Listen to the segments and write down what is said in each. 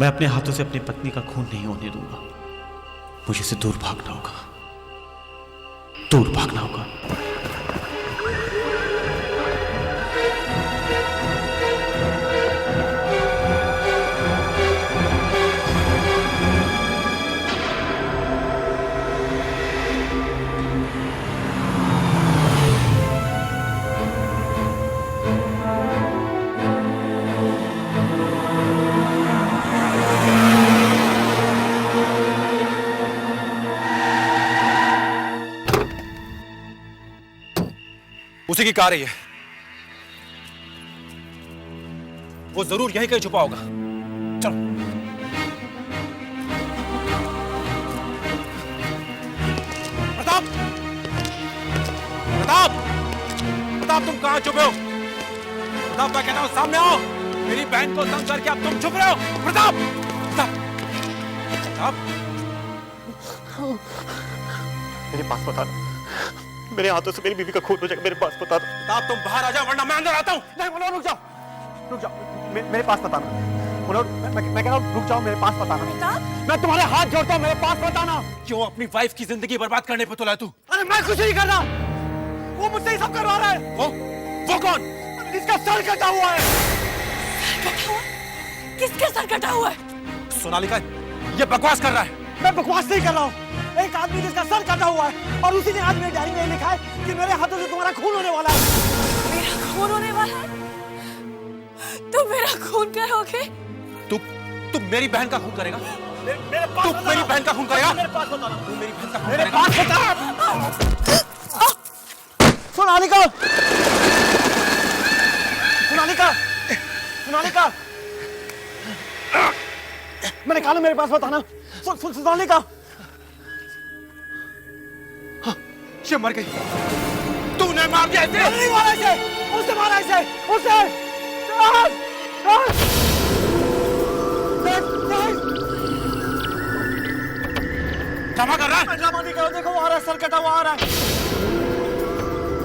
मैं अपने हाथों से अपनी पत्नी का खून नहीं होने दूंगा। मुझे से दूर भागना होगा, दूर भागना होगा। उसी की कार है ये। वो जरूर यहीं कहीं छुपा होगा। चलो। प्रताप, प्रताप, प्रताप, तुम कहां छुपे हो? प्रताप, मैं कहता हूं सामने आओ। मेरी बहन को तंग करके अब तुम छुप रहे हो। प्रताप, प्रताप, प्रताप, मेरे पास बता दो, मेरे हाथों से मेरी बीवी का खून हो जाएगा। मेरे पास बता दो। प्रताप, तुम बाहर आ जाओ वरना मैं अंदर आता हूं। नहीं मनोहर, रुक जाओ, रुक जाओ। मेरे पास बताना मनोहर। मैं कह रहा हूँ रुक जाओ, मेरे पास बताना। मैं तुम्हारे हाथ जोड़ता हूँ, मेरे पास बताना। क्यों अपनी वाइफ की जिंदगी बर्बाद करने पे तुला तू? अरे मैं कुछ नहीं कर रहा, वो मुझसे ही सब करवा रहा है। वो कौन? इसका सर कटा हुआ है। सर कटा हुआ? किसका सर कटा हुआ है? सोनालिका, ये बकवास कर रहा है। मैं बकवास नहीं कर रहा हूँ। एक आदमी जिसका सर कटा हुआ है और उसी ने आज मेरी डायरी में लिखा है कि मेरे हाथों से तुम्हारा खून होने वाला है। मेरा खून होने वाला है? तुम मेरा खून करोगे? तू मेरी बहन का खून करेगा? मेरे पास तू मेरी बहन का खून करेगा? मेरे पास बता। तू मेरी बहन का खून मेरे करेगा? पास बता। सोनालिका, सोनालिका, सोनालिका, मैंने कहा ना मेरे पास बताना। सोनालिका, ये मर गई। तूने मार दिया इसे? नहीं मारा इसे, उसने मारा इसे, उसे। ड्रामा कर रहा है? मैं ड्रामा नहीं कर रहा, देखो वो आ रहा है, सर कटा हुआ आ रहा है।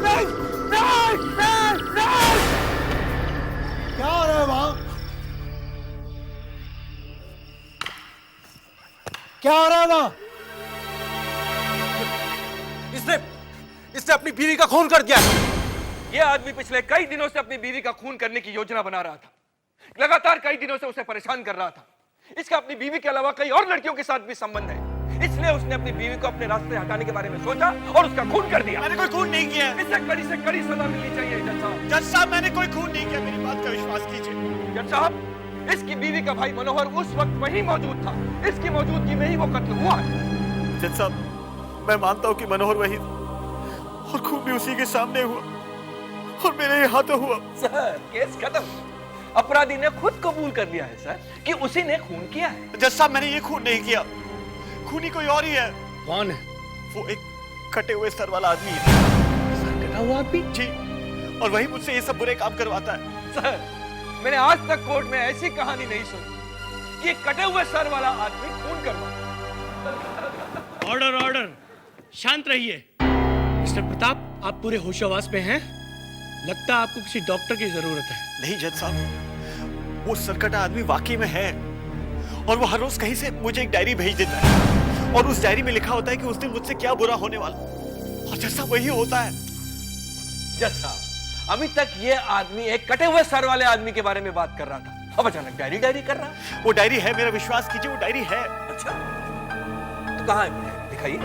नहीं, नहीं, नहीं, नहीं। क्या हो रहा है वहां? क्या हो रहा है वहां? इसने अपनी बीवी का खून कर दिया। ये आदमी पिछले कई दिनों से अपनी बीवी का खून करने की योजना बना रहा था। लगातार कई दिनों से उसे परेशान कर रहा था। इसका अपनी बीवी के अलावा कई और लड़कियों के साथ भी संबंध है, इसलिए उसने अपनी बीवी को अपने रास्ते हटाने के बारे में सोचा और उसका खून कर दिया। मैंने कोई खून नहीं किया। इसे कड़ी से कड़ी सजा मिलनी चाहिए जज साहब। जज साहब, मैंने कोई खून नहीं किया, मेरी बात का विश्वास कीजिए। जज साहब, इसकी बीवी का भाई मनोहर उस वक्त वहीं मौजूद था। इसकी मौजूदगी में ही वो कत्ल हुआ है। जज साहब, मैं मानता हूँ कि मनोहर वही और खून भी उसी के सामने हुआ और मेरे ही हाथों हुआ। सर, केस खत्म। अपराधी ने खुद कबूल कर लिया है सर कि उसी ने खून किया है। जज साहब, मैंने ये खून नहीं किया, खूनी कोई और ही है। कौन है? वो एक कटे हुए सर वाला आदमी है। सर कटा हुआ आदमी? जी, और वही मुझसे ये सब बुरे काम करवाता है। सर, मैंने आज तक कोर्ट में ऐसी कहानी नहीं सुनी कि कटे हुए सर वाला आदमी खून करवाता। ऑर्डर, ऑर्डर, शांत रहिए। मिस्टर प्रताप, आप पूरे होशोहवास में हैं? लगता है आपको किसी डॉक्टर की जरूरत है। नहीं जज साहब, वो सरकटा आदमी वाकई में है और वो हर रोज कहीं से मुझे एक डायरी भेज देता है और उस डायरी में लिखा होता है कि उस दिन मुझसे क्या बुरा होने वाला, और जज साहब वही होता है। जज साहब, अभी तक ये आदमी एक कटे हुए सर वाले आदमी के बारे में बात कर रहा था, अब अचानक डायरी डायरी कर रहा है। वो डायरी है, मेरा विश्वास कीजिए, वो डायरी है। अच्छा, तो कहाँ है? दिखाइए।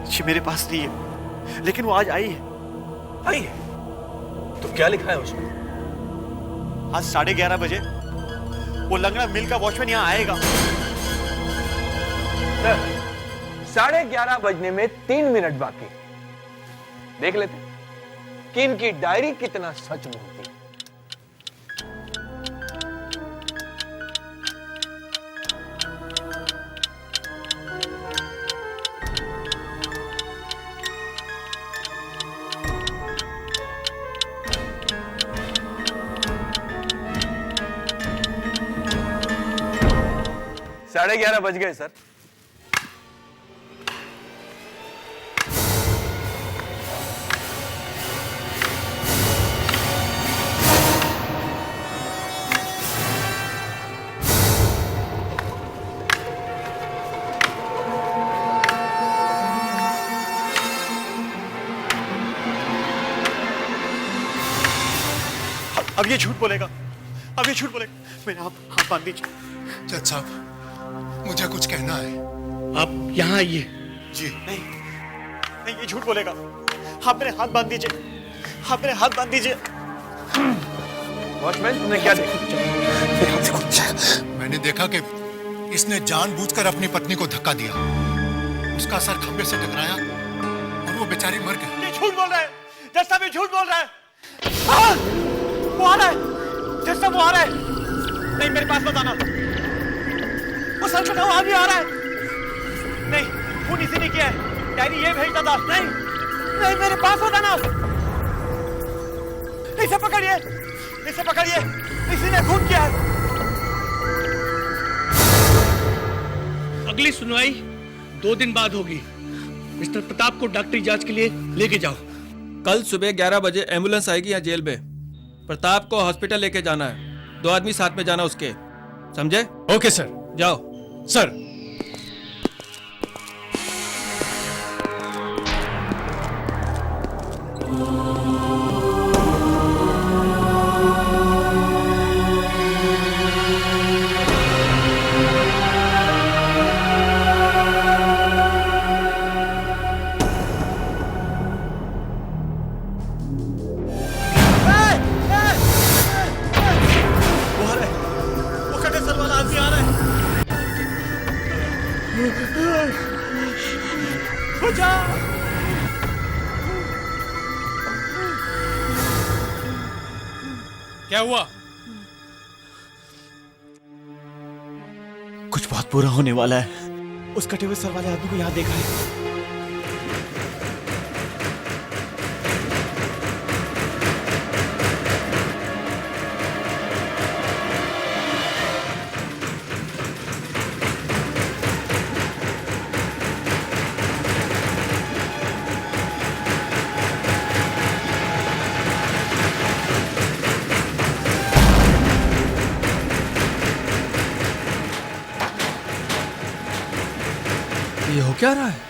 जी मेरे पास नहीं है, लेकिन वो आज आई है। आई है? तो क्या लिखा है उसमें? आज 11:30 बजे वो लंगड़ा मिल का वॉचमैन यहाँ आएगा। सर, 11:30 बजने में 3 मिनट बाकी। देख लेते कि इनकी डायरी कितना सच बोलती है। साढ़े 11 बज गए सर। अब ये झूठ बोलेगा, अब ये झूठ बोलेगा। मैंने आप हाथ बांध दीजिए। जज साहब, मुझे कुछ कहना है। आप यहाँ आइए। जी। नहीं नहीं, ये झूठ बोलेगा। आप मेरे हाथ बांध दीजिए, आप मेरे हाथ बांध दीजिए। वॉचमैन, तुमने क्या देखा? मैंने देखा कि इसने जानबूझकर अपनी पत्नी को धक्का दिया, उसका सर खंबे से टकराया और वो बेचारी मर गई। ये झूठ बोल रहा है जज साहब, ये झूठ बोल रहा है। हाँ, वो आ रहा है जज साहब, वो आ रहा है। नहीं, मेरे पास मत आना, वो सर कटा आदमी आ रहा है। नहीं, खून इसी ने किया है, डायरी ये भेजता था। नहीं नहीं, मेरे पास मत आना। इसे पकड़िए, इसे पकड़िए, इसी ने खून किया है। अगली सुनवाई 2 दिन बाद होगी। मिस्टर प्रताप को डॉक्टरी जांच के लिए लेके जाओ। कल सुबह 11 बजे एम्बुलेंस आएगी यहाँ जेल में। प्रताप को हॉस्पिटल लेके जाना है। 2 आदमी साथ में जाना उसके, समझे? Okay sir. जाओ। सर, वो कटे सर वाला आदमी आ रहा है। बचाओ! क्या हुआ? कुछ बहुत बुरा होने वाला है। उस कटे हुए सर वाले आदमी को यहाँ देखा है। ये हो क्या रहा है?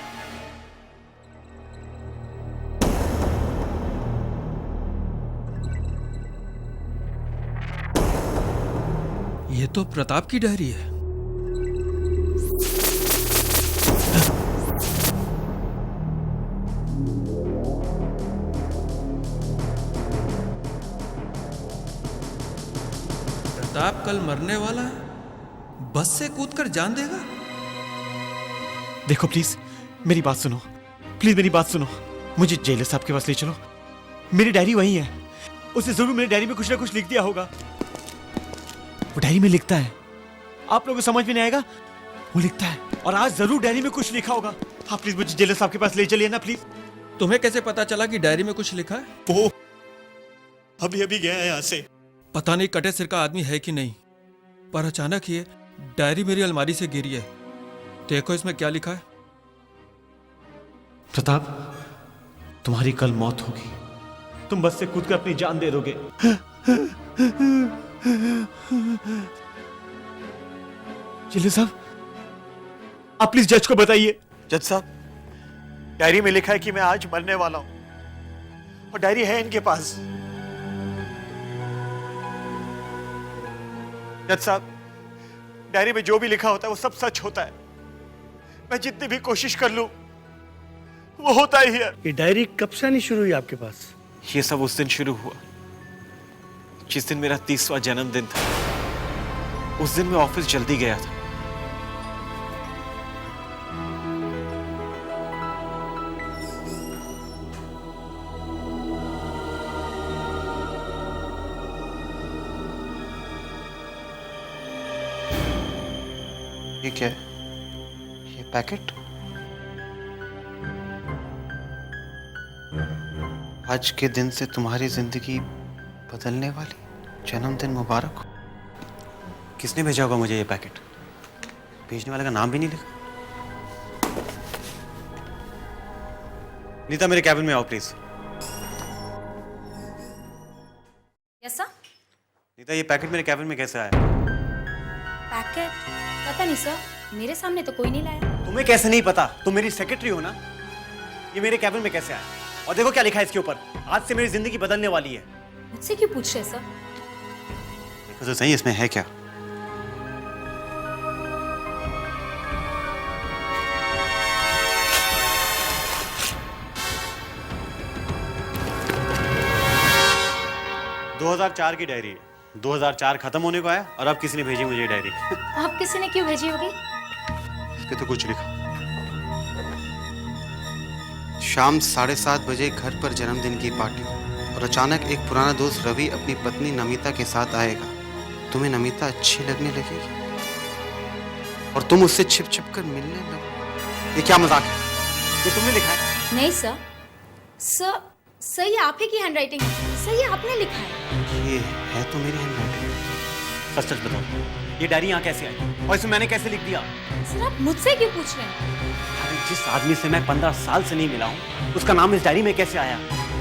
ये तो प्रताप की डायरी है। प्रताप कल मरने वाला है, बस से कूदकर जान देगा। देखो प्लीज, मेरी बात सुनो, प्लीज मेरी बात सुनो। मुझे जेलर साहब के पास ले चलो। मेरी डायरी वही है, उसने जरूर मेरी डायरी में कुछ ना कुछ लिख दिया होगा। वो डायरी में लिखता है, आप लोगों को समझ में नहीं आएगा, वो लिखता है, और आज जरूर डायरी में कुछ लिखा होगा। आप प्लीज मुझे जेलर साहब के पास ले चलिए ना प्लीज। तुम्हें कैसे पता चला कि डायरी में कुछ लिखा है? वो अभी अभी गया है यहाँ से। पता नहीं कटे सिर का आदमी है कि नहीं, पर अचानक ये डायरी मेरी अलमारी से गिरी है। देखो इसमें क्या लिखा है। प्रताप, तुम्हारी कल मौत होगी, तुम बस से कूदकर अपनी जान दे दोगे। चिल्ले साहब, आप प्लीज जज को बताइए। जज साहब, डायरी में लिखा है कि मैं आज मरने वाला हूं, और डायरी है इनके पास। जज साहब, डायरी में जो भी लिखा होता है वो सब सच होता है। मैं जितनी भी कोशिश कर लूं, वो होता ही है। ये डायरी कब से आनी शुरू हुई आपके पास? ये सब उस दिन शुरू हुआ जिस दिन मेरा 30वां जन्मदिन था। उस दिन मैं ऑफिस जल्दी गया था। ये क्या है? ये पैकेट? आज के दिन से तुम्हारी जिंदगी बदलने वाली, जन्मदिन मुबारक हो। किसने भेजा होगा मुझे ये पैकेट? भेजने वाले का नाम भी नहीं लिखा। नीता, मेरे कैबिन में आओ प्लीज। Yes sir. नीता, ये पैकेट मेरे कैबिन में कैसे आया? पैकेट? पता नहीं सर, मेरे सामने तो कोई नहीं लाया। तुम्हें कैसे नहीं पता? तुम मेरी सेक्रेटरी हो ना। ये मेरे कैबिन में कैसे आया? और देखो क्या लिखा है इसके ऊपर, आज से मेरी जिंदगी बदलने वाली है। मुझसे क्यों पूछ रहे सर? तो सही इसमें है क्या? ...2004 की डायरी है। 2004 खत्म होने को आया और अब किसी ने भेजी मुझे ये डायरी। आप किसी ने क्यों भेजी होगी? इसके तो कुछ लिखा। शाम 7:30 बजे घर पर जन्मदिन की पार्टी और अचानक एक पुराना दोस्त रवि अपनी पत्नी नमिता के साथ आएगा। तुम्हें नमिता अच्छी लगने लगेगी और तुम उससे छिप छिप कर मिलने लगो। ये क्या मजाक है? ये तुमने लिखा है? नहीं सर, सर ये आप ही की हैंडराइटिंग है। सर ये आपने लिखा है। ये है तो मेरी हैंडराइटिंग। सच सच बताओ, ये डायरी यहाँ कैसे आई और इसमें मैंने कैसे लिख दिया? सर आप मुझसे क्यों पूछ रहे हैं? अरे जिस आदमी से मैं 15 साल से नहीं मिला हूँ, उसका नाम इस डायरी में कैसे आया?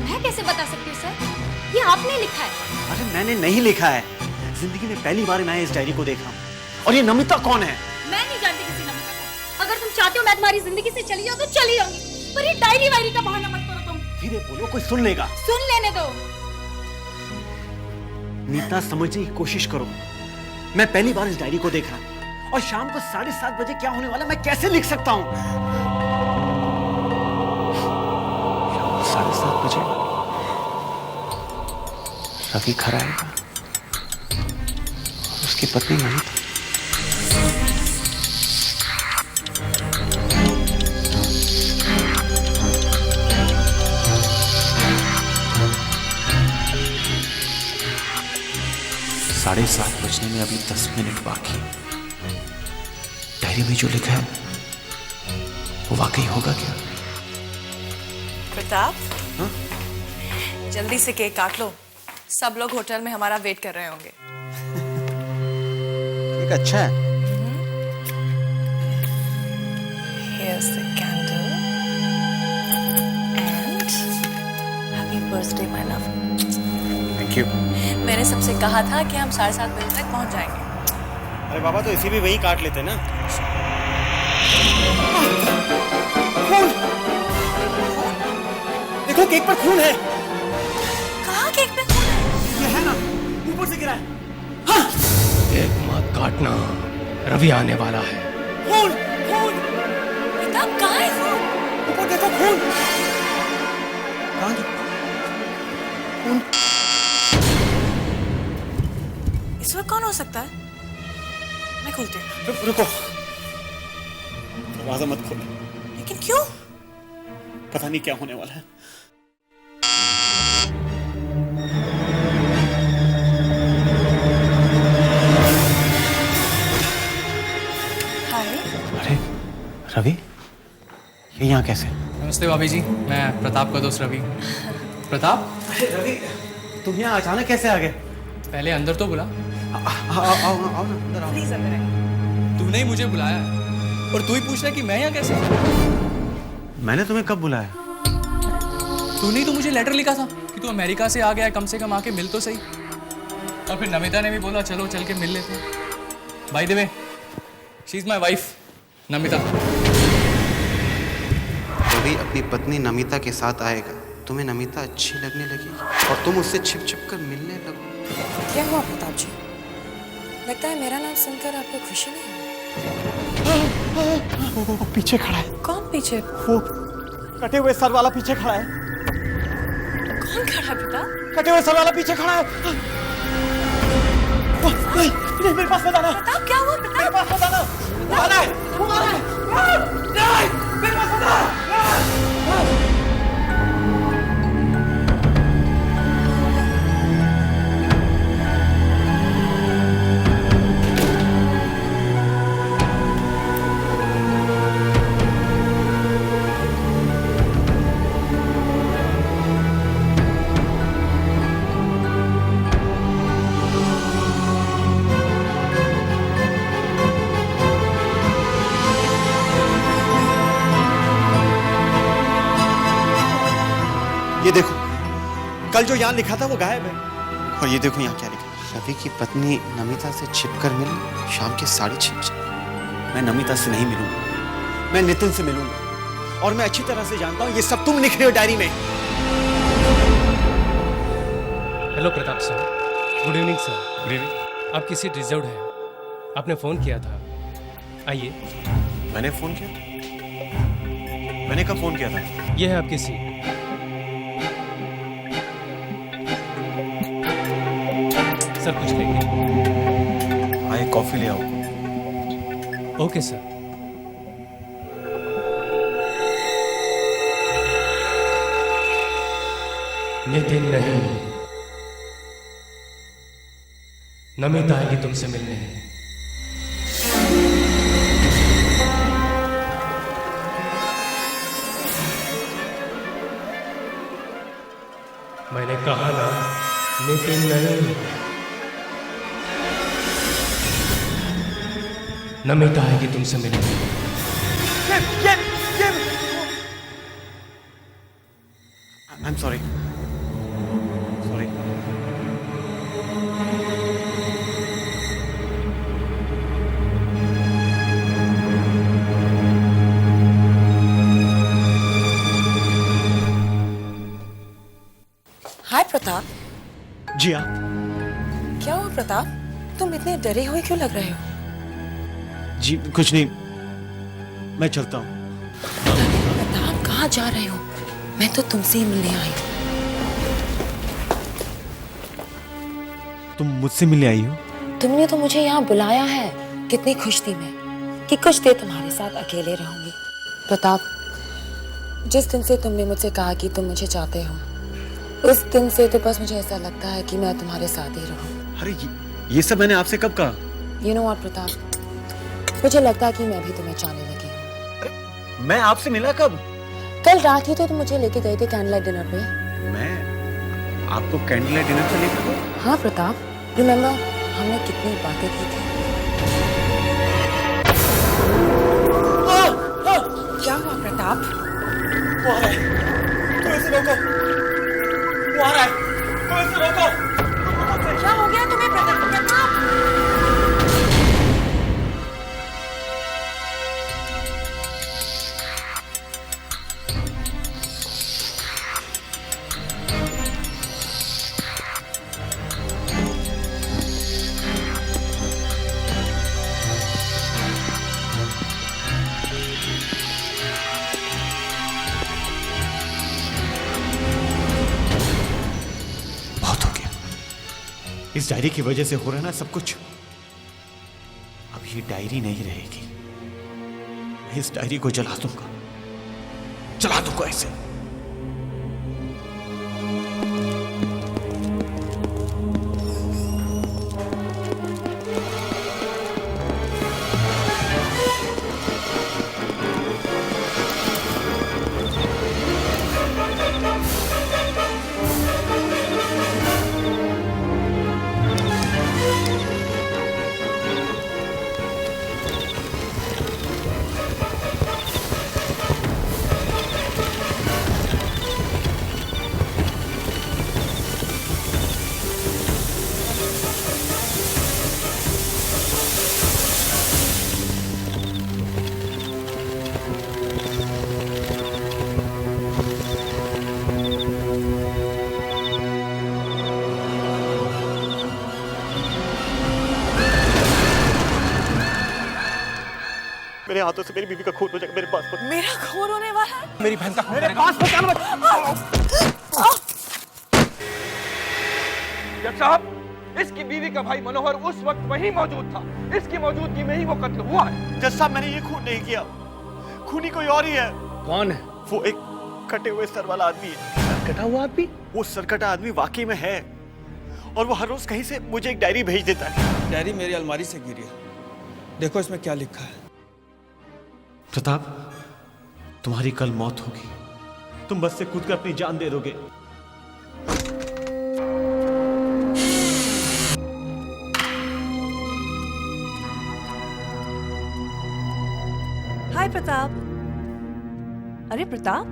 मैं कैसे बता सकती हूँ सर? ये आपने लिखा है। अरे मैंने नहीं लिखा है। जिंदगी में पहली बार मैं इस डायरी को देखा। और ये नमिता कौन है? मैं नहीं जानती किसी नमिता को। अगर तुम चाहते हो मैं तुम्हारी जिंदगी से चली जाऊँ तो चली जाऊंगी, पर ये डायरी वायरी का बहाना मत करो तुम। धीरे बोलो, कोई सुन लेगा। सुन लेने दो। नीता समझने की कोशिश करो। मैं पहली बार इस डायरी को देखा और शाम को 7:30 बजे क्या होने वाला मैं कैसे लिख सकता हूँ? शाम को 7:30 बजे रवि घर आएगा। उसकी पत्नी नमिता। साढ़े 7 बजने में अभी 10 मिनट बाकी। डायरी में जो लिखा है वो वाकई होगा क्या? प्रताप, हाँ? जल्दी से केक काट लो। सब लोग होटल में हमारा वेट कर रहे होंगे। एक अच्छा है। Here's the candle and happy birthday my love. Thank you. मैंने सबसे कहा था कि हम 7:30 बजे तक पहुंच जाएंगे। अरे बाबा, तो इसी भी वहीं काट लेते ना। खून! देखो केक पर खून है। कहाँ केक पे खून है? ये है ना, ऊपर से गिरा है। एक मत काटना, रवि आने वाला है। खून! खून! प्रताप कहाँ है खून? ऊपर देखो खून! कहाँ है? खून! इस वक्त कौन हो सकता है? मैं खोलती हूँ। रुको, दरवाजा मत खोलो। लेकिन क्यों? पता नहीं क्या होने वाला है। हाय। अरे रवि, ये यहाँ कैसे? नमस्ते भाभी जी, मैं प्रताप का दोस्त रवि। प्रताप, अरे रवि, तुम यहाँ अचानक कैसे आ गए? पहले अंदर तो बुला। आओ ना अंदर आओ। प्लीज अंदर आइए। तूने ही मुझे बुलाया है और तू ही पूछ रहा है कि मैं यहाँ कैसे? मैंने तुम्हें कब बुलाया? तूने ही तो मुझे लेटर लिखा था कि तू अमेरिका से आ गया है, कम से कम आके मिल तो सही। और फिर नमिता ने भी बोला चलो चल के मिल लेते हैं। By the way, she is my wife Namita. Ravi अपनी पत्नी नमिता के साथ आएगा। तुम्हें नमिता अच्छी लगने लगेगी और तुम उससे छिप छिप कर मिलने लगो। क्या हुआ प्रताप जी? लगता है मेरा नाम सुनकर आपको खुशी नहीं हुई। वो पीछे खड़ा है। कौन पीछे? वो कटे हुए सर वाला पीछे खड़ा है। कौन खड़ा है प्रताप? कटे हुए सर वाला पीछे खड़ा है। नहीं, नहीं, मेरे पास मत आना। प्रताप क्या हुआ प्रताप? मेरे पास मत आना। वो आ रहा है, वो आ रहा है। नहीं, मेरे पास मत आना। ये देखो, कल जो यहाँ लिखा था वो गायब है। और ये देखो यहाँ क्या लिखा है। रवि की पत्नी नमिता से छिपकर मिल शाम के 6:30 बजे। मैं नमिता से नहीं मिलूंगा, मैं नितिन से मिलूंगा। और मैं अच्छी तरह से जानता हूँ ये सब तुम लिख रहे हो डायरी में। Hello Pratap sir, good evening sir. Good evening. आपकी सीट रिजर्व्ड है। आपने फोन किया था, आइए। मैंने फोन किया? मैंने कब फोन किया था? यह है आपकी सीट। सर कुछ कहेंगे? हाँ, एक कॉफी ले आओ। Okay sir. नितिन नहीं, नमिता आएगी तुमसे मिलने। मैंने कहा ना, नितिन नहीं, नमिता आएगी तुमसे मिलने। I'm sorry. Sorry. हाय प्रताप। जी हाँ। क्या हुआ प्रताप? तुम इतने डरे हुए क्यों लग रहे हो? जी कुछ नहीं, मैं चलता हूँ। प्रताप कहाँ जा रहे हो? मैं तो तुमसे ही मिलने आई हूँ। तुम मुझसे मिलने आई हो? तुमने तो मुझे यहाँ बुलाया है। कितनी खुश थी मैं कि कुछ देर तुम्हारे साथ अकेले रहूंगी। प्रताप, जिस दिन से तुमने मुझसे कहा कि तुम मुझे चाहते हो, उस दिन से तो बस मुझे ऐसा लगता है कि मैं तुम्हारे साथ ही रहूं। अरे ये सब मैंने आपसे कब कहा? You know what, प्रताप, मुझे लगता है कि मैं भी तुम्हें चाहने लगी हूँ। मैं आपसे मिला कब? कल रात ही तो तुम मुझे लेके गए थे कैंडल डिनर पे। मैं आपको कैंडल डिनर पे लेकर गया? हाँ प्रताप, रिमेम्बर हमने कितनी बातें की थी। क्या हुआ प्रताप? वो आ रहा है, तुम इसे रोको। वो आ रहा है, तुम इसे रोको। क्या हो गया तुम्हें प्रताप? इस डायरी की वजह से हो रहा है ना सब कुछ। अब ये डायरी नहीं रहेगी। मैं इस डायरी को जला दूंगा, जला दूंगा इसे। मेरे हाथों से मेरी बीवी का खून हो जाएगा। मेरे पास मत। मेरा खून होने वाला है? मेरी बहन का खून मेरे पास मत आना मत। जज साहब, इसकी बीवी का भाई मनोहर उस वक्त वहीं मौजूद था। इसकी मौजूदगी में ही वो कत्ल हुआ है। जज साहब, मैंने ये खून नहीं किया। खूनी कोई और ही है। कौन है? वो एक कटे हुए सर वाला आदमी है। कटा हुआ आदमी? वो सरकटा आदमी वाकई में है, और वो हर रोज कहीं से मुझे एक डायरी भेज देता है। डायरी मेरी अलमारी से गिरी है, देखो इसमें क्या लिखा है। प्रताप, तुम्हारी कल मौत होगी। तुम बस से कूद कर अपनी जान दे दोगे। हाय प्रताप। अरे प्रताप,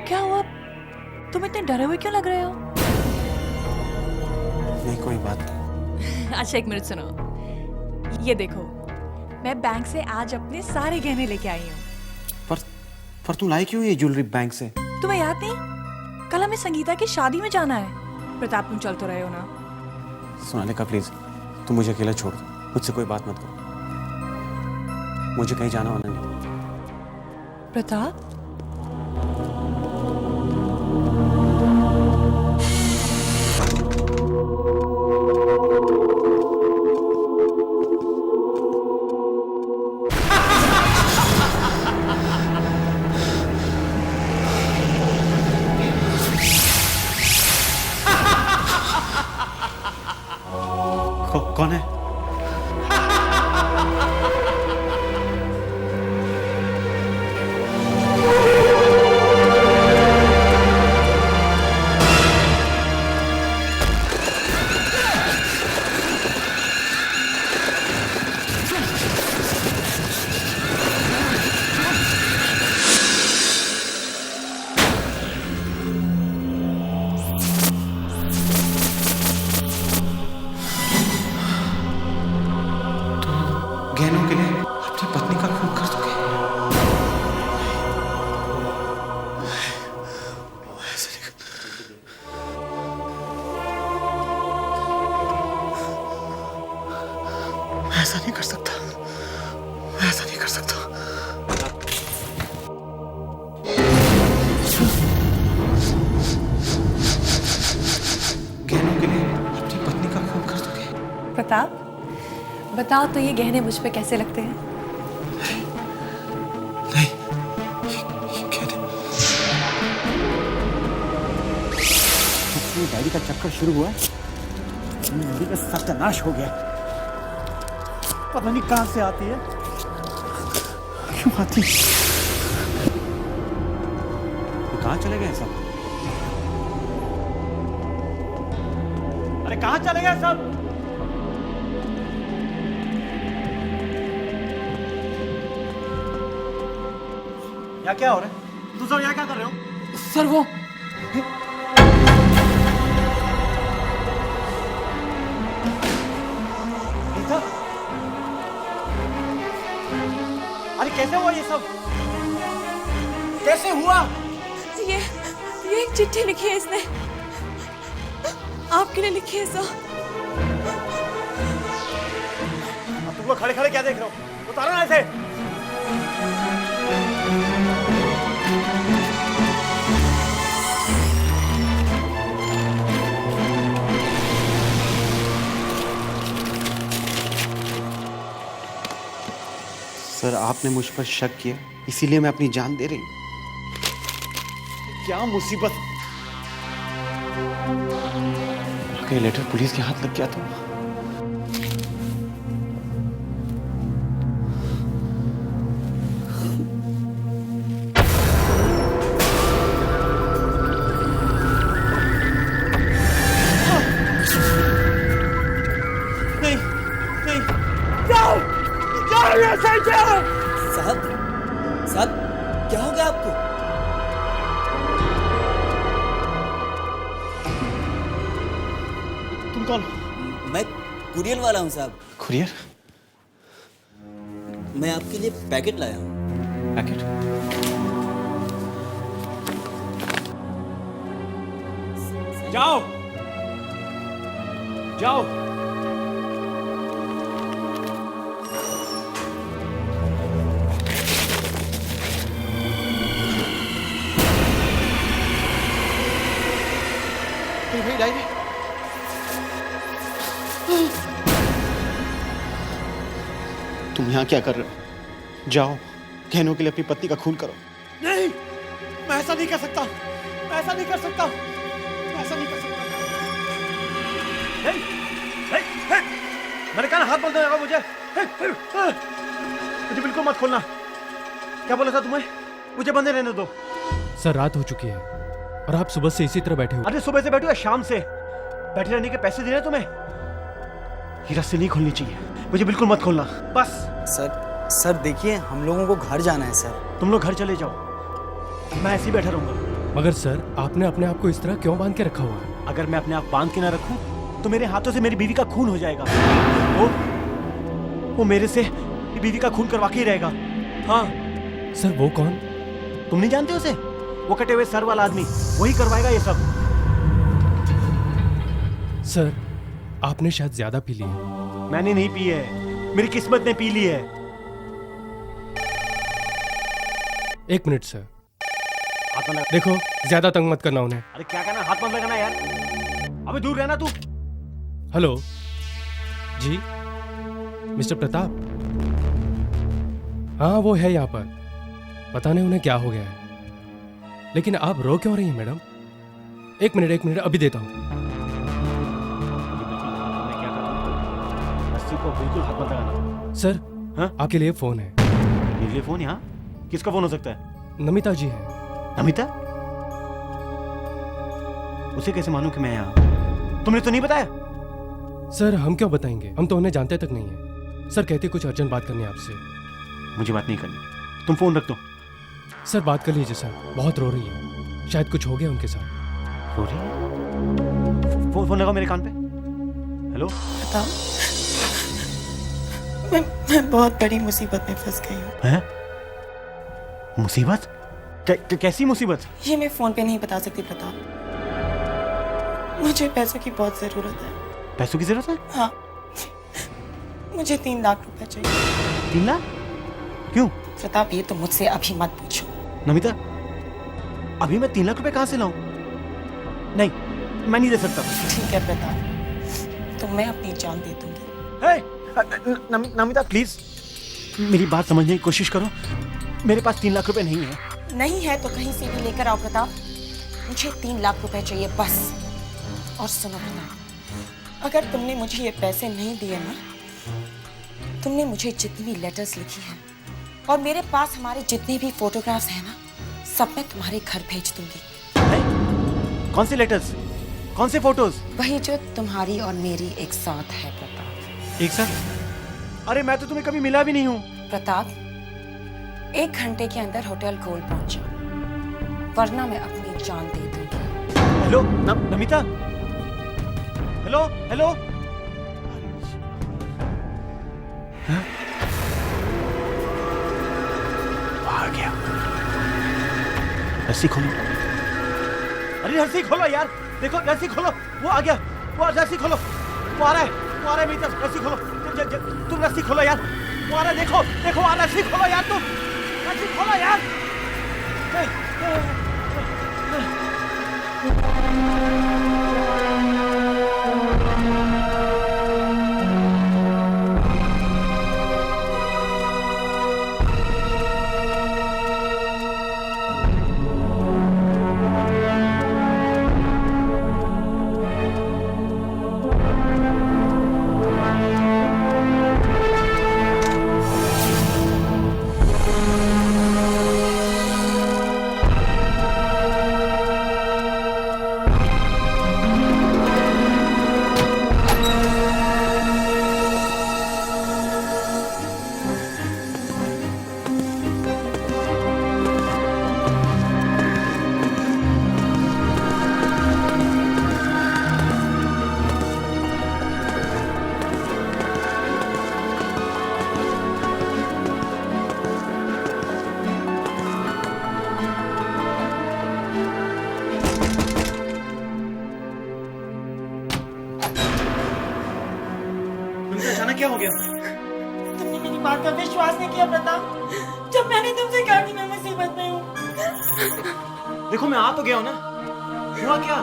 क्या हुआ? तुम इतने डरे हुए क्यों लग रहे हो? नहीं, कोई बात नहीं। अच्छा एक मिनट सुनो, ये देखो, मैं बैंक से आज अपने सारे गहने लेके आई हूँ। पर तुम लाई क्यों ये ज्वेलरी बैंक से? तुम्हें याद नहीं, कल हमें संगीता की शादी में जाना है। प्रताप, तुम चल तो रहे हो ना? सोनालिका प्लीज, तुम मुझे अकेला छोड़ दो, मुझसे कोई बात मत करो, मुझे कहीं जाना होना नहीं। प्रताप, कौन है? गहनों के लिए अपनी पत्नी का खून कर दोगे? मैं ऐसा नहीं कर सकता, मैं ऐसा नहीं कर सकता। गहनों के लिए अपनी पत्नी का खून कर दोगे? प्रताप, बताओ तो ये गहने मुझ पे कैसे लगते हैं? नहीं, ये गहने। डायरी का चक्कर शुरू हुआ, मेरी का सत्यानाश हो गया। पता नहीं कहां से आती है, क्यों आती? कहाँ चले गए सब? अरे कहां चले गए सब? यहाँ क्या हो रहा है? तुम सब यहाँ क्या कर रहे हो? सर वो गीता? अरे कैसे हुआ ये सब? कैसे हुआ? ये एक चिट्ठी लिखी है इसने, आपके लिए लिखी है सर। अब तुम लोग खड़े खड़े क्या देख रहे हो? उतारो ना इसे। सर, आपने मुझ पर शक किया, इसीलिए मैं अपनी जान दे रही हूँ। क्या मुसीबत? ये लेटर पुलिस के हाथ लग गया था। नहीं, नहीं, जाओ, जाओ यहाँ से, जाओ। साहब, साहब, क्या हो गया आपको? तुम कौन? मैं कुरियर वाला हूँ साहब। कुरियर? मैं आपके लिए पैकेट लाया हूँ। पैकेट? जाओ, जाओ। भाई डायरी। तुम यहाँ क्या कर रहे हो? जाओ, गहनों के लिए अपनी पत्नी का खून करो। नहीं, मैं ऐसा नहीं कर सकता, मैं ऐसा नहीं कर सकता, मैं ऐसा नहीं कर सकता। नहीं, नहीं, नहीं। मैंने कहा हाथ मत लगाओ मुझे। मुझे बिल्कुल मत खोलना। क्या बोला था तुम्हें? मुझे बंदे रहने दो। सर, रात हो चुकी है और आप सुबह से इसी तरह बैठे हो। अरे सुबह से बैठो या शाम से? बैठे रहने के पैसे दे रहे तुम्हें? ये रस्सी नहीं खोलनी चाहिए, मुझे बिल्कुल मत खोलना, बस। सर देखिए, हम लोगों को घर जाना है सर। तुम लोग घर चले जाओ, मैं ऐसे ही बैठा रहूंगा। मगर सर, आपने अपने आप को इस तरह क्यों बांध के रखा हुआ है? अगर मैं अपने आप बांध के ना रखूं तो मेरे हाथों से मेरी बीवी का खून हो जाएगा। वो मेरे से बीवी का खून करवा के ही रहेगा। हाँ सर, वो कौन? तुम नहीं जानते उसे? वो कटे हुए सर वाला आदमी, वही करवाएगा ये सब। सर, आपने शायद ज्यादा पी ली है। मैंने नहीं पी है, मेरी किस्मत ने पी ली है। 1 मिनट सर। हाथ मत लगा। देखो ज्यादा तंग मत करना उन्हें। अरे क्या कहना, हाथ मत लगाना यार। अबे दूर रहना तू। हेलो जी, मिस्टर प्रताप। हाँ वो है यहाँ पर, पता नहीं उन्हें क्या हो गया है। लेकिन आप रो क्यों रही हैं मैडम? 1 मिनट अभी देता हूँ। रस्सी को बिल्कुल हाथ मत लगाना। सर हाँ? आपके लिए फोन है। मेरे लिए फोन? यहाँ किसका फोन हो सकता है? नमिता जी है। नमिता? उसे कैसे मानूं कि मैं यहाँ? तुमने तो नहीं बताया? सर हम क्यों बताएंगे, हम तो उन्हें जानते तक नहीं है। सर कहते कुछ अर्जेंट बात करनी है आपसे। मुझे बात नहीं करनी, तुम फोन रख दो। सर बात कर लीजिए सर, बहुत रो रही है, शायद कुछ हो गया उनके साथ। रो रही है? फोन लगाओ मेरे कान पे। हेलो? बताओ, मैं बहुत बड़ी मुसीबत में फंस गई हूँ। हैं? मुसीबत? कैसी मुसीबत? ये मैं फोन पे नहीं बता सकती प्रताप। मुझे पैसों की बहुत जरूरत है। पैसों की जरूरत है? हाँ, मुझे 3 लाख रुपए चाहिए। 3 लाख? क्यों? प्रताप ये तो मुझसे अभी मत पूछो। नमिता, अभी मैं 3 लाख रुपए कहाँ से लाऊं? नहीं, मैं नहीं दे सकता। ठीक है प्रताप, तो मैं अपनी जान दे दूंगी। नमिता प्लीज, मेरी बात समझने की कोशिश करो। मेरे पास 3 लाख रुपए नहीं है। नहीं है तो कहीं से भी लेकर आओ प्रताप। मुझे 3 लाख रुपए चाहिए बस। और सुनो प्रताप, अगर तुमने मुझे ये पैसे नहीं दिए ना, तुमने मुझे जितनी भी लेटर्स लिखी हैं और मेरे पास हमारे जितने भी फोटोग्राफ्स हैं ना, सब मैं तुम्हारे घर भेज दूंगी। कौन से लेटर्स? कौन से फोटोज? वही जो तुम्हारी और मेरी एक साथ है प्रताप। एक साथ? अरे मैं तो तुम्हें कभी मिला भी नहीं हूँ। प्रताप, 1 घंटे के अंदर होटल गोल्ड पहुंचा, वरना मैं अपनी जान दे दूंगी। हेलो नमिता? Hello hello? हाँ? आ गया। रस्सी खोलो। अरे रस्सी खोलो यार, देखो रस्सी खोलो। वो आ गया, वो रस्सी खोलो। वो आ रहा है मेरी तरफ। रस्सी खोलो, तुम रस्सी खोलो यार। वो आ रहा है, देखो देखो आ रहा है। रस्सी खोलो यार, तुम रस्सी खोलो यार। क्या हो गया? तुमने मेरी बात का विश्वास नहीं किया प्रताप, जब मैंने तुमसे कहा कि मैं मुसीबत में हूँ। देखो मैं आ तो गया हूँ ना, हुआ क्या?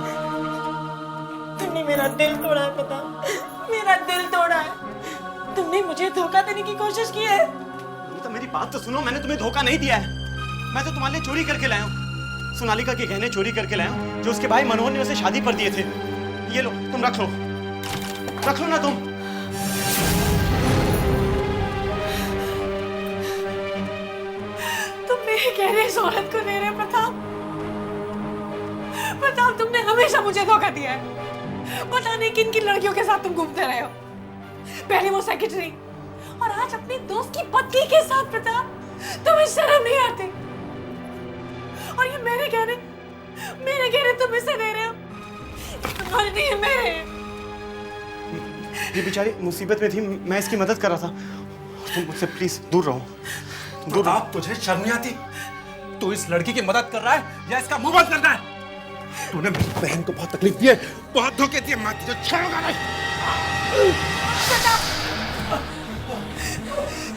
तुमने मेरा दिल तोड़ा है प्रताप, मेरा दिल तोड़ा है। तुमने मुझे धोखा देने की कोशिश की है। तो मेरी बात तो सुनो, मैंने तुम्हें धोखा नहीं दिया है। मैं तो तुम्हारे लिए चोरी करके लाया हूँ। सोनालिका के गहने चोरी करके लाया हूँ, जो उसके भाई मनोहर ने उसे शादी पर दिए थे। ये लो, तुम रख लो ना तुम। मेरे गहने इस औरत को दे रहे प्रताप। प्रताप, तुमने हमेशा मुझे धोखा दिया है। पता नहीं किन किन लड़कियों के साथ तुम घूमते रहे हो। पहले वो सेक्रेटरी और आज अपनी दोस्त की पत्नी के साथ। प्रताप, तुम्हें शर्म नहीं आती? और ये मेरे गहने तुम इसे दे रहे हो। तुम्हारे नहीं है, मेरे। ये बेचारी मुसीबत में थी, मैं इसकी मदद कर रहा था। तुम मुझसे प्लीज दूर रहो। आप तुझे शर्म नहीं आती? तू इस लड़की की मदद कर रहा है या इसका मुंह बंद करना है? तूने मेरी बहन को बहुत तकलीफ दी है, बहुत धोखे दिए, मैं तुझे छोड़ूंगा नहीं।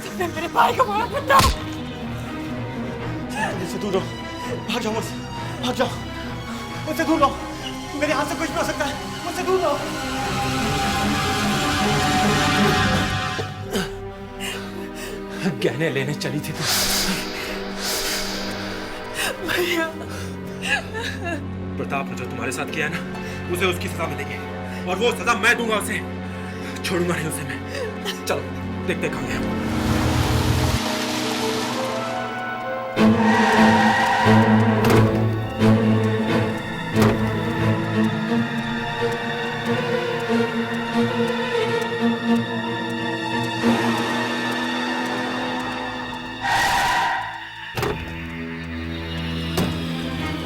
तुमने मेरे भाई को मारा प्रताप। मुझसे दूर रहो, भाग जाओ मुझसे, भाग जाओ, मुझसे दूर रहो, मेरे हाथ से कुछ भी हो सकता है, मुझसे दूर रहो। गहने लेने चली थी तू। भैया, प्रताप ने जो तुम्हारे साथ किया है ना, उसे उसकी सजा मिलेगी, और वो सजा मैं दूंगा उसे, छोड़ूंगा नहीं उसे मैं। चलो देखते कहाँ है वो।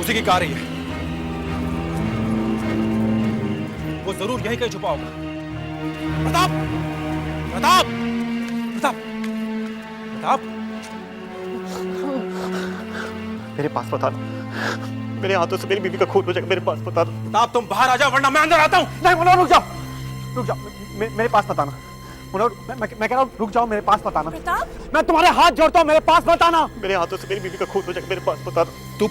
उसी की कार ही है, वो जरूर यहीं कहीं छुपा होगा। प्रताप, प्रताप, प्रताप, प्रताप, मेरे पास बता दो, मेरे हाथों से मेरी बीवी का खून हो जाएगा, मेरे पास बता दो। प्रताप तुम बाहर आ जाओ वरना मैं अंदर आता हूँ। नहीं मनोहर, रुक जाओ, रुक जाओ, मेरे पास बताना मनोहर, मैं कह रहा हूँ रुक जाओ, मेरे पास बताना। प्रताप, मैं तुम्हारे हाथ जोड़ता हूँ, मेरे पास बताना। मेरे हाथों से मेरी बीवी का खून हो जाएगा, मेरे पास बता दो।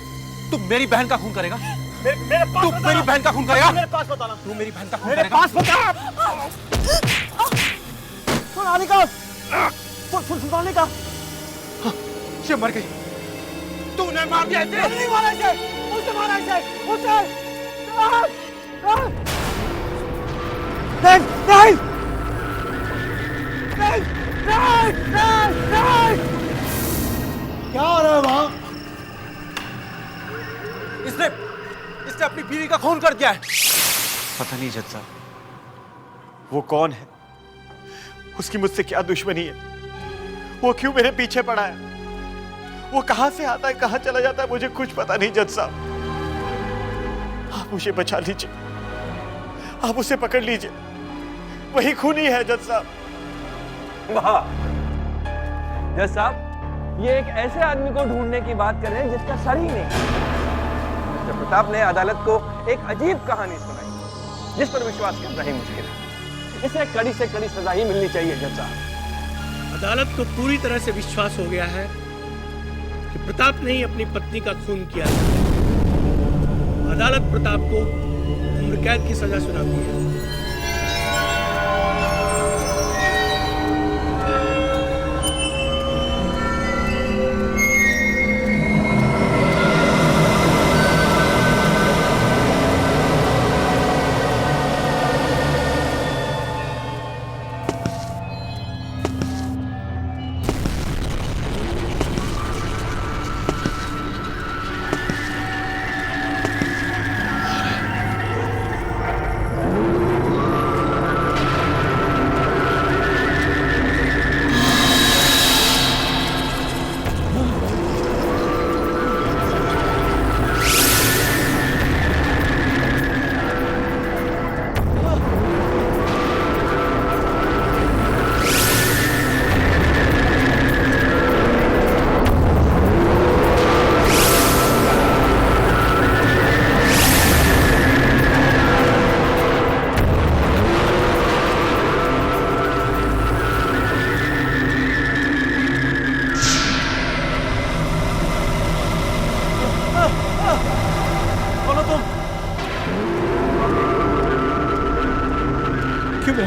तू मेरी बहन का खून करेगा? मेरे पास तू मेरी बहन का खून करेगा? मेरे पास बताना। तू मेरी बहन का खून मेरे करेगा? पास बता। सोनालिका, सोनालिका, ये मर गई। तूने मार दिया इसे। नहीं मारा इसे, उसे मारा इसे, उसे। नहीं, नहीं, नहीं, नहीं, नहीं। क्या हो रहा है वहाँ? इसने अपनी बीवी का खून कर दिया है। पता नहीं जज साहब, वो कौन है, उसकी मुझसे क्या दुश्मनी है, वो क्यों मेरे पीछे पड़ा है, वो कहां से आता है, कहां चला जाता है, मुझे कुछ पता नहीं जज साहब। आप मुझे बचा लीजिए, आप उसे पकड़ लीजिए, वही खूनी है जज साहब। वाह जज साहब, ये एक ऐसे आदमी को ढूंढने की बात कर रहे हैं जिसका सर ही नहीं। मिस्टर प्रताप ने अदालत को एक अजीब कहानी सुनाई जिस पर विश्वास करना ही मुश्किल है। इसे कड़ी से कड़ी सजा ही मिलनी चाहिए जज साहब। अदालत को पूरी तरह से विश्वास हो गया है कि प्रताप ने ही अपनी पत्नी का खून किया है। अदालत प्रताप को उम्र कैद की सजा सुनाती है।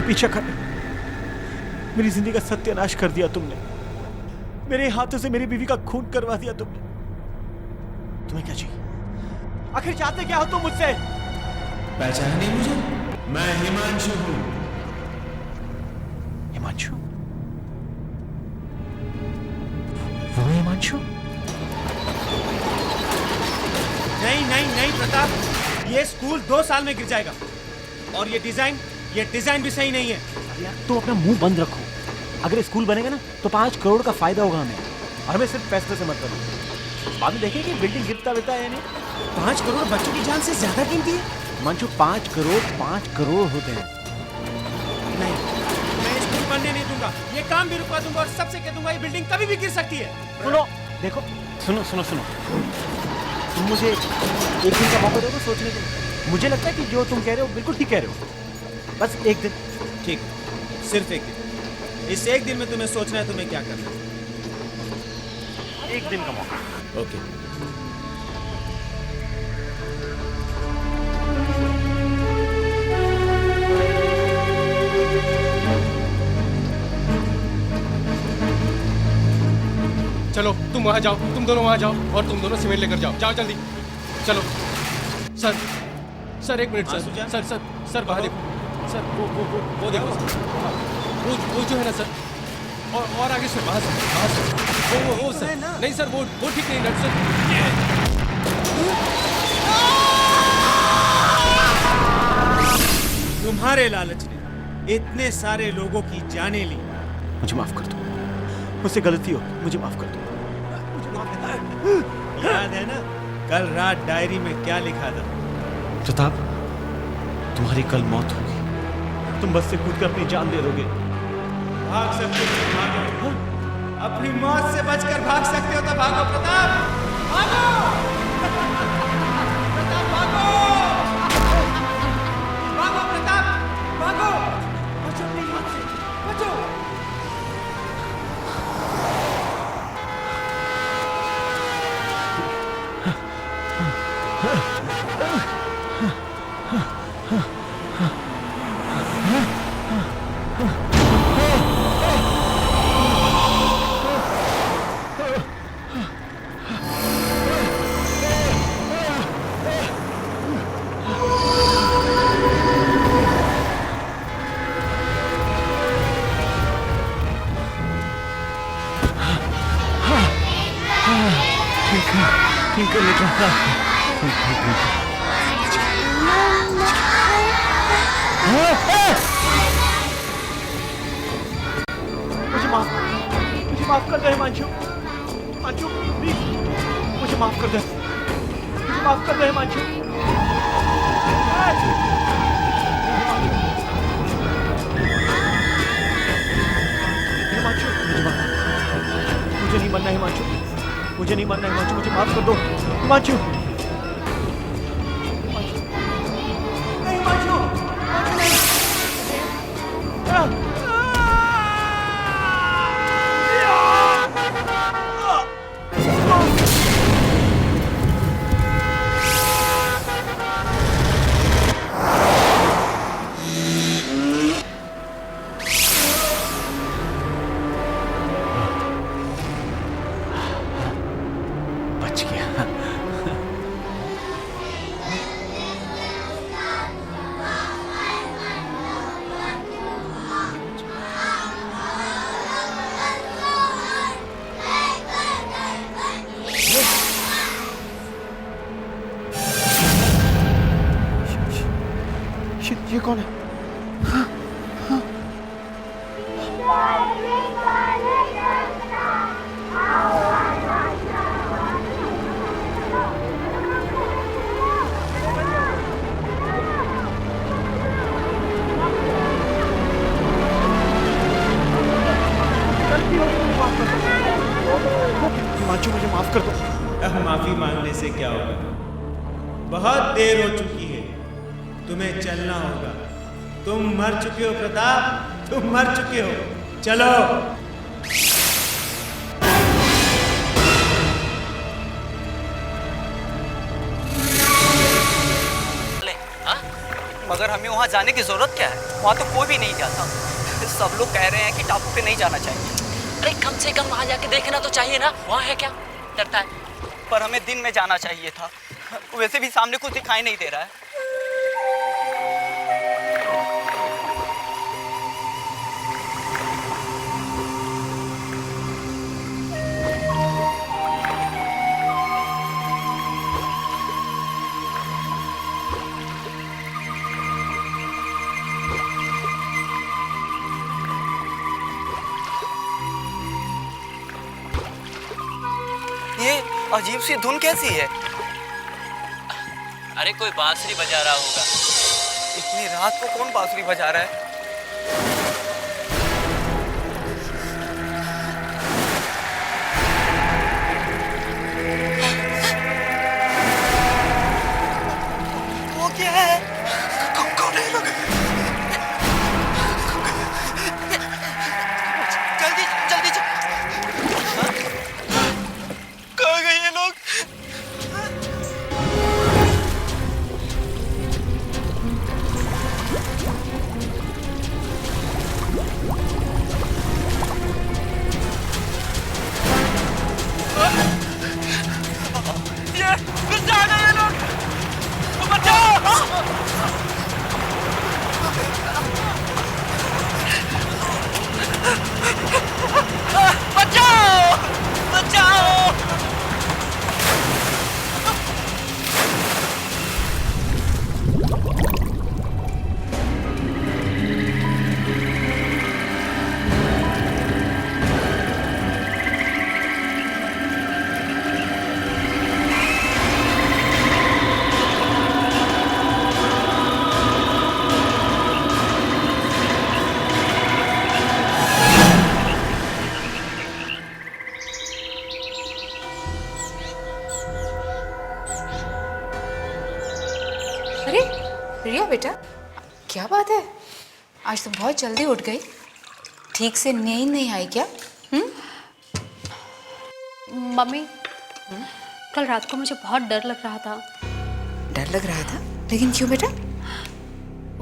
पीछे कर, मेरी जिंदगी का सत्यानाश कर दिया तुमने, मेरे हाथों से मेरी बीवी का खून करवा दिया तुमने। तुम्हें क्या चाहिए, आखिर चाहते क्या हो तुम मुझसे? पहचाना नहीं मुझे? मैं हिमांशु हूं। हिमांशु? वो हिमांशु? नहीं नहीं नहीं प्रताप, ये स्कूल 2 साल में गिर जाएगा, और ये डिजाइन भी सही नहीं है। अरे यार तो अपना मुंह बंद रखो, अगर स्कूल बनेगा ना तो 5 करोड़ का फायदा होगा हमें, और हमें सिर्फ पैसे से मतलब है। बाद में देखेंगे कि बिल्डिंग गिरता है नहीं। 5 करोड़ बच्चों की जान से ज्यादा कीमती है मंचू। 5 करोड़ होते हैं। नहीं, मैं स्कूल बनने नहीं दूंगा, ये काम भी रुकवा दूंगा, और सबसे कह दूंगा ये बिल्डिंग कभी भी गिर सकती है। सुनो, देखो, सुनो, तुम मुझे एक दिन का मौका दोगे सोचने के लिए? मुझे लगता है कि जो तुम कह रहे हो बिल्कुल ठीक कह रहे हो। बस एक दिन। ठीक, सिर्फ एक दिन। इस एक दिन में तुम्हें सोचना है तुम्हें क्या करना है। एक दिन का मौका। ओके। चलो तुम वहां जाओ, तुम दोनों वहां जाओ और तुम दोनों सीमेंट लेकर जाओ। जाओ जल्दी, चलो। सर एक मिनट सर। सर बाहर देखो सर, वो देखो सर, वो जो है ना सर, और आगे सर, बाहर सर, वो सर, नहीं सर, वो ठीक नहीं नट सर। तुम्हारे लालच ने इतने सारे लोगों की जानें ली। मुझे माफ कर दो, मुझसे गलती हो, मुझे माफ कर दो। याद है ना कल रात डायरी में क्या लिखा था? प्रताप, तुम्हारी कल मौत होगी, तुम बस से कूद कर अपनी जान दे दोगे। भाग सकते हो तो भागो, अपनी मौत से बचकर भाग सकते हो तो भागो प्रताप, भागो। प्रताप भागो, भागो प्रताप, भागो, बचो अपनी मौत से, बचो। ठीक है बेटा, मुझे माफ कर दे हिमांशु, प्लीज मुझे माफ कर दे, हिमांशु। मुझे नहीं मरना हिमांशु, मुझे माफ कर दो हिमांशु। नहीं हिमांशु, बच गया। ये कौन है? हिमांशु मुझे माफ कर दो। माफी मांगने से क्या होगा? बहुत देर हो चुकी है, तुम्हें चलना होगा। तुम मर चुके हो प्रताप, तुम मर चुके हो, चलो। मगर हमें वहाँ जाने की जरूरत क्या है? वहाँ तो कोई भी नहीं जाता। सब लोग कह रहे हैं कि टापू पे नहीं जाना चाहिए। अरे कम से कम वहाँ जाके देखना तो चाहिए ना, वहाँ है क्या? डरता है? पर हमें दिन में जाना चाहिए था, वैसे भी सामने कुछ दिखाई नहीं दे रहा है। ये अजीब सी धुन कैसी है? अरे कोई बांसुरी बजा रहा होगा। इतनी रात को कौन बांसुरी बजा रहा है? कौन है लोग? जल्दी जल्दी कहाँ गए ये लोग? फिर से आ गए ये लोग। बचाओ! बचाओ! बचाओ! अरे रिया बेटा, क्या बात है? आज तुम बहुत जल्दी उठ गई। ठीक से नींद नहीं आई क्या? मम्मी, कल रात को मुझे बहुत डर लग रहा था। डर लग रहा था? लेकिन क्यों बेटा?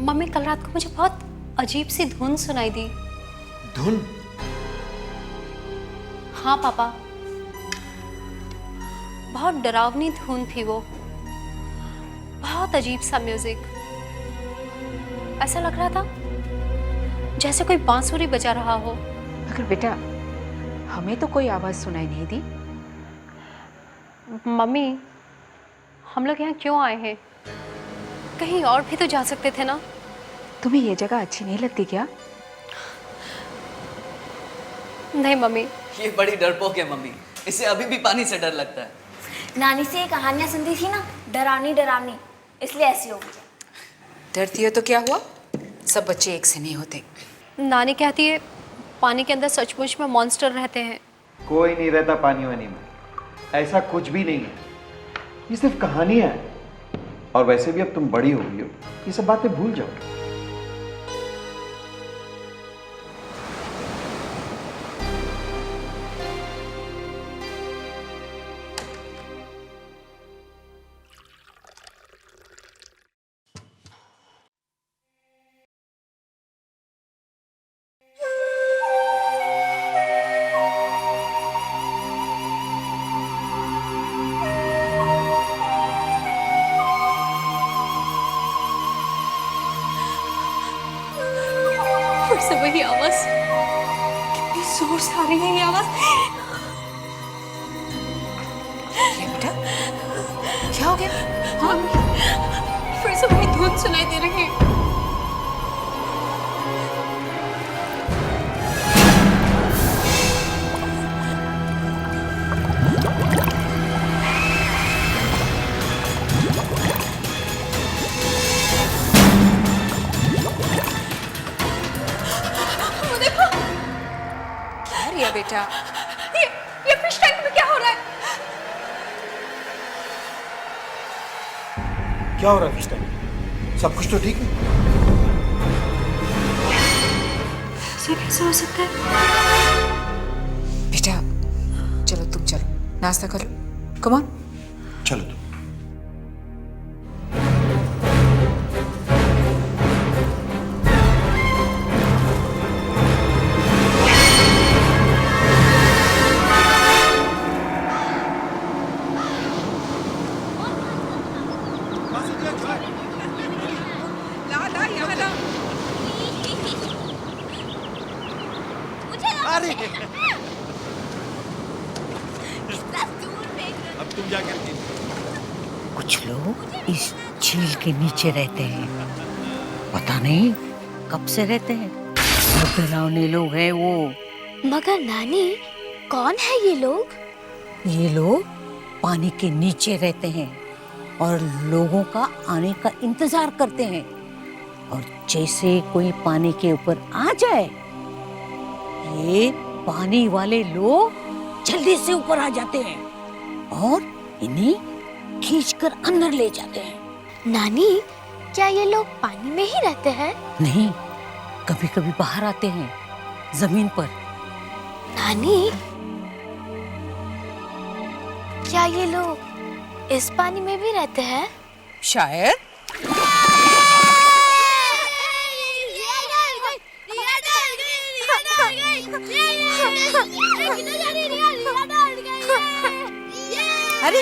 मम्मी, कल रात को मुझे बहुत अजीब सी धुन सुनाई दी। धुन? हाँ पापा, बहुत डरावनी धुन थी वो। बहुत अजीब सा म्यूजिक। ऐसा लग रहा था जैसे कोई बांसुरी बजा रहा हो। मगर बेटा, हमें तो कोई आवाज सुनाई नहीं दी। मम्मी, हम लोग यहाँ क्यों आए हैं? कहीं और भी तो जा सकते थे ना। तुम्हें ये जगह अच्छी नहीं लगती क्या? नहीं मम्मी। ये बड़ी डरपोक है मम्मी, इसे अभी भी पानी से डर लगता है। नानी से ये कहानियां सुनती थी ना, डरावनी डरावनी, इसलिए ऐसी हो गई। डरती हो तो क्या हुआ? सब बच्चे एक से नहीं होते। नानी कहती है पानी के अंदर सचमुच में मॉन्स्टर रहते हैं। कोई नहीं रहता पानी वानी में, ऐसा कुछ भी नहीं है। ये सिर्फ कहानियां है। और वैसे भी अब तुम बड़ी हो गई हो, ये सब बातें भूल जाओ। फिर से वही आवाज, कितनी जोर से आ रही है ये आवाज। ये बेटा, क्या हो गया? हाँ, फिर से वही धुन सुनाई दे रही है। बेटा, ये फिश टैंक में क्या हो रहा है? क्या हो रहा है फिश टैंक? सब कुछ तो ठीक है? ऐसे कैसे हो सकता है? बेटा चलो, तुम चलो, नाश्ता करो। कम ऑन, चलो तुम। अब तुम जाकर कुछ लोग इस झील के नीचे रहते हैं, पता नहीं कब से रहते हैं। डरावने लोग हैं वो। मगर नानी, कौन है ये लोग? ये लोग पानी के नीचे रहते हैं और लोगों का आने का इंतजार करते हैं, और जैसे कोई पानी के ऊपर आ जाए, ये पानी वाले लोग जल्दी से ऊपर आ जाते हैं और इन्हें खींचकर अंदर ले जाते हैं। नानी, क्या ये लोग पानी में ही रहते हैं? नहीं, कभी कभी बाहर आते हैं, जमीन पर। नानी, क्या ये लोग इस पानी में भी रहते हैं? शायद। अरे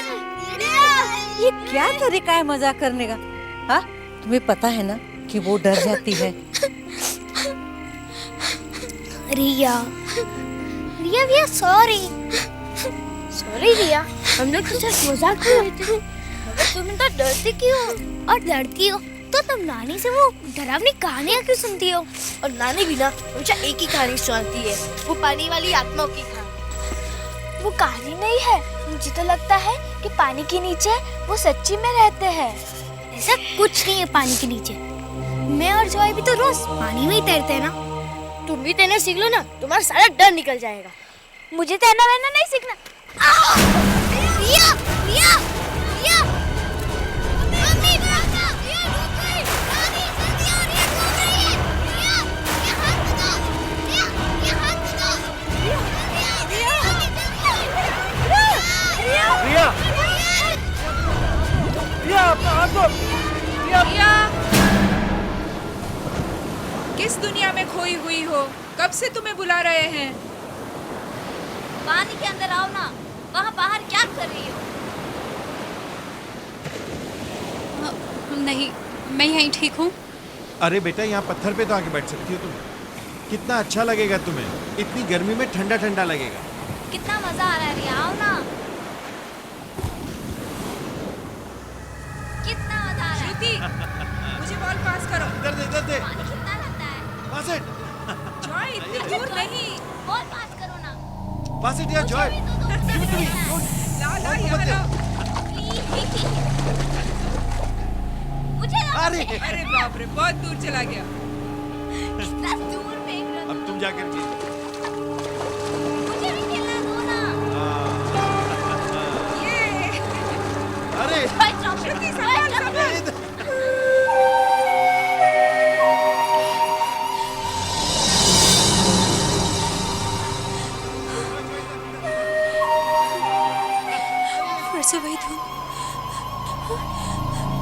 ये क्या तरीका है मजाक करने का? हाँ, तुम्हें पता है ना कि वो डर जाती है। रिया, रिया रिया सॉरी सॉरी रिया, हम लोग तो सिर्फ मजाक कर रहे थे। अगर तुम इतना डरती क्यों और डरती हो तो तुम नानी से वो डरावनी कहानियाँ क्यों सुनती हो? और नानी भी ना हमेशा एक ही कहानी सुनाती है, वो पानी वाली आत्माओं की कहानी। वो कहानी नहीं है, मुझे तो लगता है कि पानी के नीचे वो सच्ची में रहते हैं। ऐसा कुछ नहीं है पानी के नीचे। मैं और जॉय भी तो रोज पानी में ही तैरते हैं ना। तुम भी तैरना सीख लो ना, तुम्हारा सारा डर निकल जाएगा। मुझे तैरना वैरना नहीं सीखना। रिया, रिया, रिया, मम्मी, पापा, रिया रुक गई, नानी, रिया, रिया रुक गई है, रिया, ये हाथ दो, रिया, ये हाथ दो, रिया, रिया, रिया, रिया, अपना हाथ दो, रिया, किस दुनिया में खोई हुई हो? कब से तुम्हें बुला रहे हैं? पानी के अंदर आओ ना, वहाँ बाहर क्या कर रही हो? नहीं, मैं यहीं ठीक हूँ। अरे बेटा, यहाँ पत्थर पे तो आके बैठ सकती हो तुम। कितना अच्छा लगेगा तुम्हें, इतनी गर्मी में ठंडा ठंडा लगेगा। कितना मजा आ रहा है रिया, आओ ना। कितना मजा आ रहा है। श्रुति, मुझे बॉल पास करो। इधर दे, इधर दे। पानी कितना लगता है? पास इट। जॉय, इतनी दूर नहीं। बॉल पास करो ना। पास इट यार, Joy. Give it to me. ला ला यहाँ ला। मुझे अरे अरे बाप रे, बहुत दूर चला गया। कितना दूर फेंक रहे हो? अब तुम जाकर खेलो। मुझे भी खेलना दो ना। ये अरे श्रुति, संभाल संभाल। फिर से वही धुन।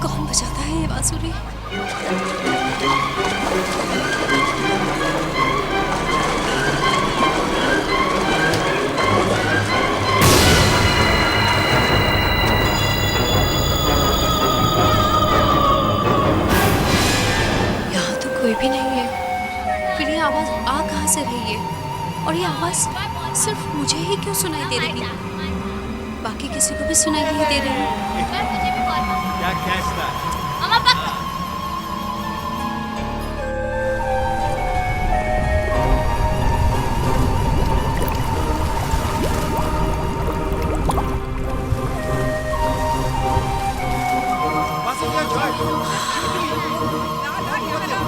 कौन बजाता है ये बांसुरी? यहाँ तो कोई भी नहीं है। फिर ये आवाज आ कहाँ से रही है? और ये आवाज सिर्फ मुझे ही क्यों सुनाई दे रही है? बाकी किसी को भी सुनाई नहीं दे रही है। मुझे भी बॉल पास। क्या कैच था? मम्मा पकड़ो। पास इट यार, जॉय। ला ला यहाँ ला।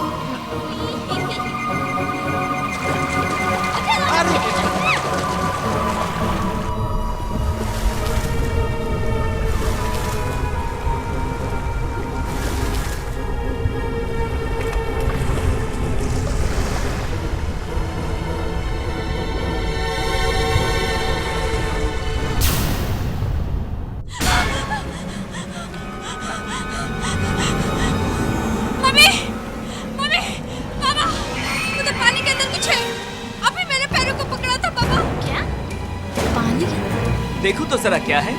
मम्मी, मम्मी, पापा, उधर पानी के अंदर कुछ है। अभी मेरे पैरों को पकड़ा था पापा। क्या? पानी? देखो तो जरा क्या है।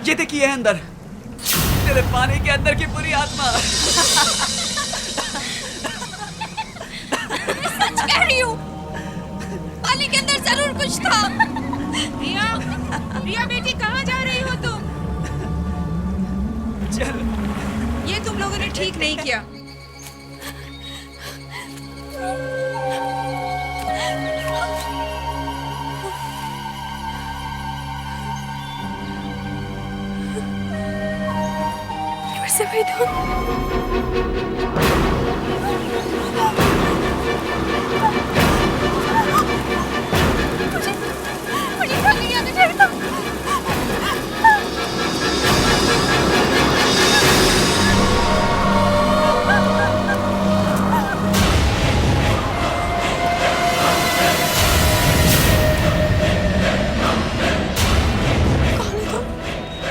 ये देखिए अंदर, तेरे पानी के अंदर की पूरी आत्मा। सच कह रही हूँ, पानी के अंदर जरूर कुछ था। रिया, रिया बेटी कहाँ जा रही हो तुम? चल, ये तुम लोगों ने ठीक नहीं किया। मुझे घर नहीं आना चाहिए था।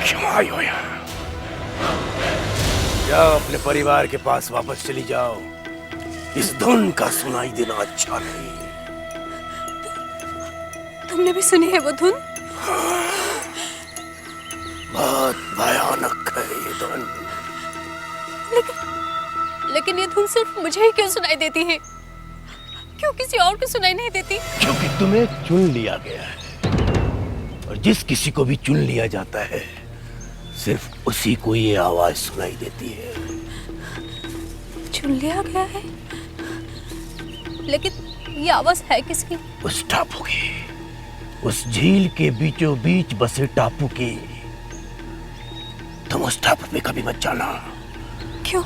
क्यों आई हो यहाँ? जाओ अपने परिवार के पास वापस चली जाओ। इस धुन का सुनाई देना अच्छा नहीं। तुमने भी सुनी है वो धुन? बहुत भयानक है ये धुन। लेकिन ये धुन सिर्फ मुझे ही क्यों सुनाई देती है? क्यों किसी और को सुनाई नहीं देती? क्योंकि तुम्हें चुन लिया गया है, और जिस किसी को भी चुन लिया जाता है सिर्फ उसी को ये आवाज सुनाई देती है। चुन लिया गया है? लेकिन ये आवाज है किसकी? उस टापू की, उस झील के बीचों बीच बसे टापू की। तुम उस टापू पे कभी मत जाना। क्यों?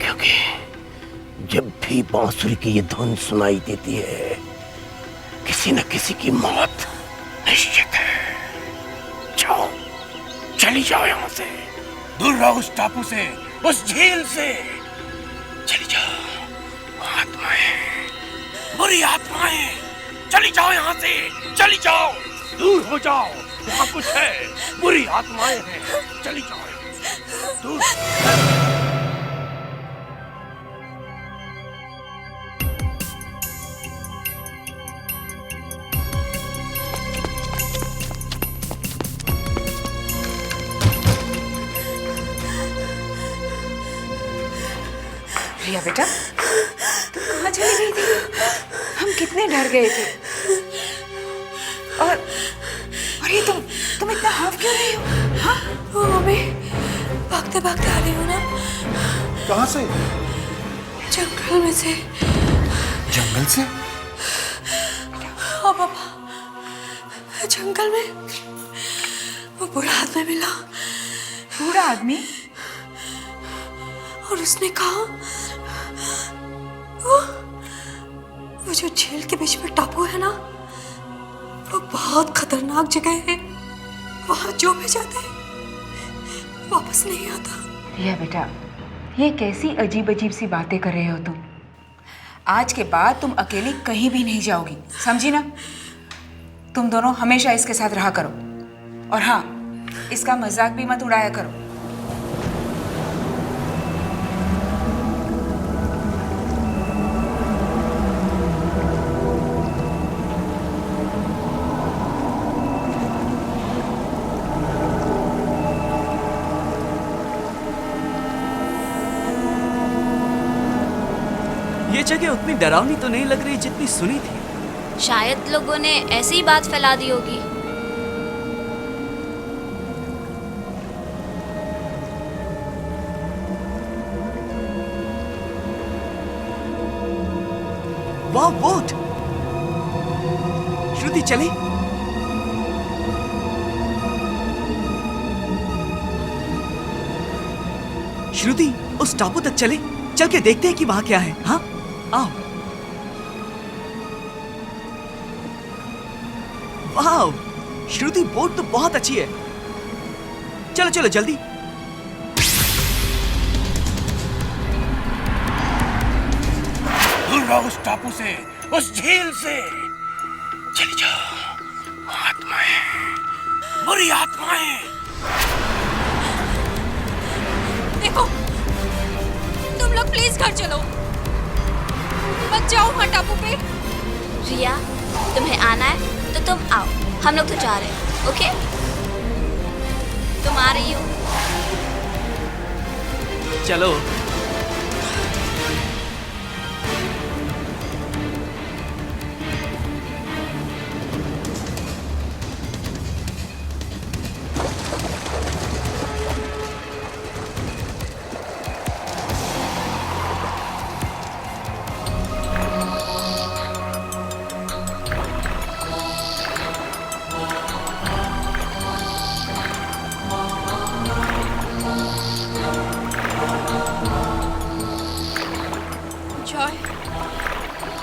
क्योंकि जब भी बांसुरी की ये धुन सुनाई देती है, किसी न किसी की मौत निश्चित है। जाओ, चली जाओ यहाँ से, दूर रहो उस टापू से, उस झील से। चली जाओ आत्माएं, बुरी आत्माएं, चली जाओ यहाँ से, चली जाओ, दूर हो जाओ। वहाँ कुछ है, बुरी आत्माएं हैं, चली जाओ दूर। रिया बेटा, तुम कहाँ चली गई थी? हम कितने डर गए थे। और ये तुम इतना हाफ क्यों रही हो? हाँ? ओ मम्मी, भागते भागते आ रही हूँ ना। कहाँ से? जंगल में से। जंगल से? हाँ पापा, जंगल में वो बूढ़ा आदमी मिला। बूढ़ा आदमी? और उसने कहा वो जो झील के बीच में टापू है ना, वो बहुत खतरनाक जगह है। वहां जो भी जाता है वापस नहीं आता। रिया बेटा, ये कैसी अजीब अजीब सी बातें कर रहे हो तुम? आज के बाद तुम अकेली कहीं भी नहीं जाओगी, समझी ना? तुम दोनों हमेशा इसके साथ रहा करो, और हाँ, इसका मजाक भी मत उड़ाया करो। ये जगह उतनी डरावनी तो नहीं लग रही जितनी सुनी थी। शायद लोगों ने ऐसी ही बात फैला दी होगी। वाह बोट! श्रुति चले। श्रुति, उस टापू तक चले, चल के देखते हैं कि वहां क्या है। हाँ, आओ। वाह श्रुति, बोट तो बहुत अच्छी है। चलो चलो जल्दी। दूर रहो उस टापू से, उस झील से। चली जाओ आत्माएं, बुरी आत्माएं। देखो, तुम लोग प्लीज घर चलो, मत जाओ वहाँ टापू पे। रिया, तुम्हें आना है तो तुम आओ, हम लोग तो जा रहे हैं। ओके, तुम आ रही हो? चलो।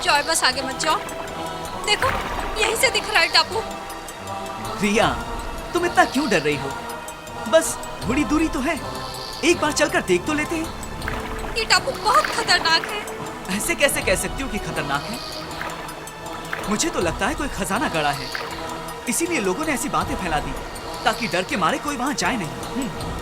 जाओ, बस आगे मत जाओ। देखो यहीं से दिख रहा है टापू। रिया, तुम इतना क्यों डर रही हो? बस थोड़ी दूरी तो है, एक बार चलकर देख तो लेते हैं। ये टापू बहुत खतरनाक है। ऐसे कैसे कह सकती हो कि खतरनाक है? मुझे तो लगता है कोई खजाना गड़ा है, इसीलिए लोगों ने ऐसी बातें फैला दी ताकि डर के मारे कोई वहां जाए नहीं।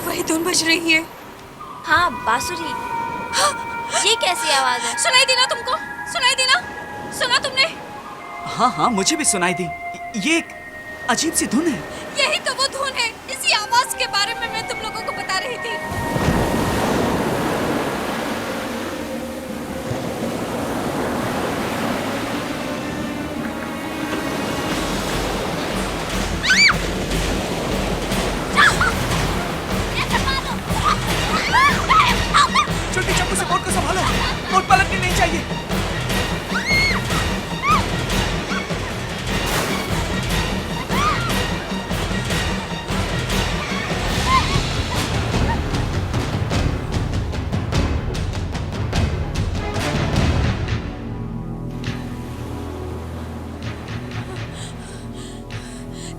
वही धुन बज रही है। हाँ, बांसुरी। ये कैसी आवाज है? सुनाई दी ना तुमको? सुनाई दी ना? सुना तुमने? हाँ हाँ, मुझे भी सुनाई दी। ये एक अजीब सी धुन है। यही तो वो धुन है। इसी आवाज के बारे में मैं तुम लोगों को बता रही थी। छोटी चाकू से बोट को संभालो, बोट पलटनी नहीं चाहिए।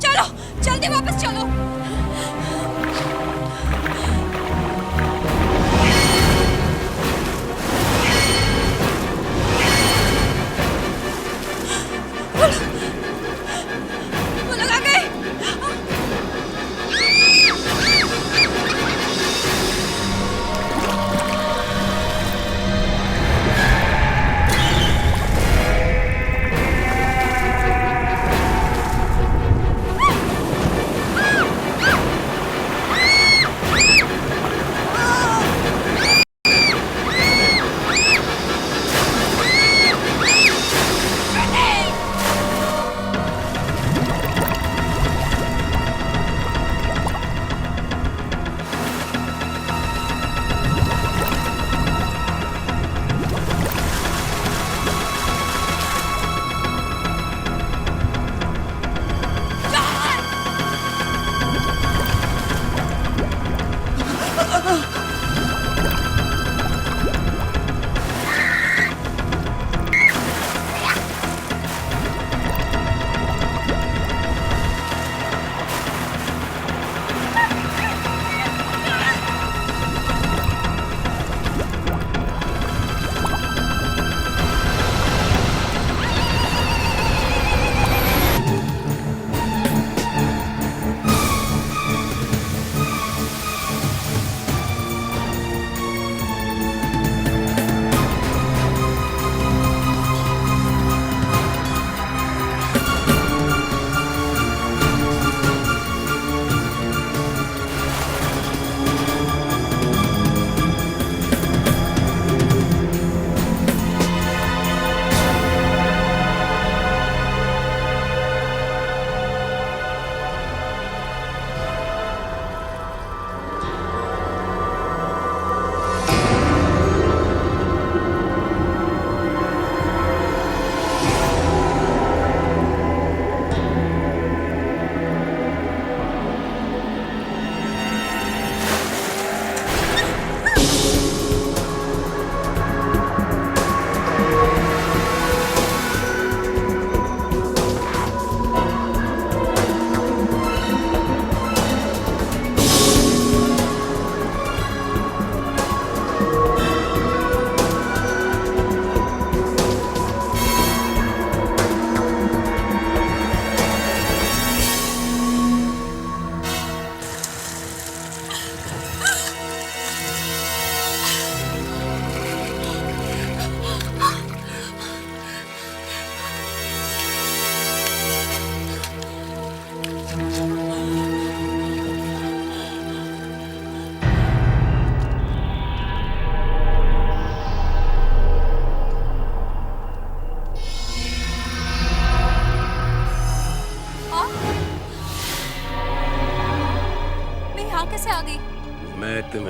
चलो जल्दी वापस चलो।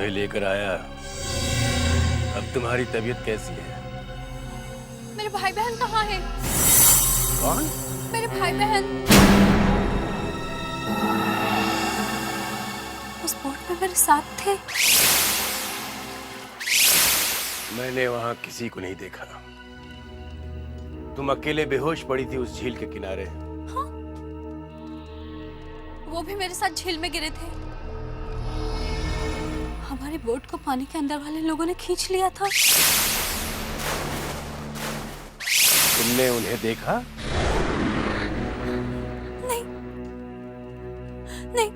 तुम्हें लेकर आया। अब तुम्हारी तबीयत कैसी है? मेरे भाई बहन कहाँ हैं? कौन? मेरे भाई बहन उस बोट में मेरे साथ थे। मैंने वहां किसी को नहीं देखा। तुम अकेले बेहोश पड़ी थी उस झील के किनारे। हाँ? वो भी मेरे साथ झील में गिरे थे। हमारी बोट को पानी के अंदर वाले लोगों ने खींच लिया था। तुमने उन्हें देखा? नहीं, नहीं,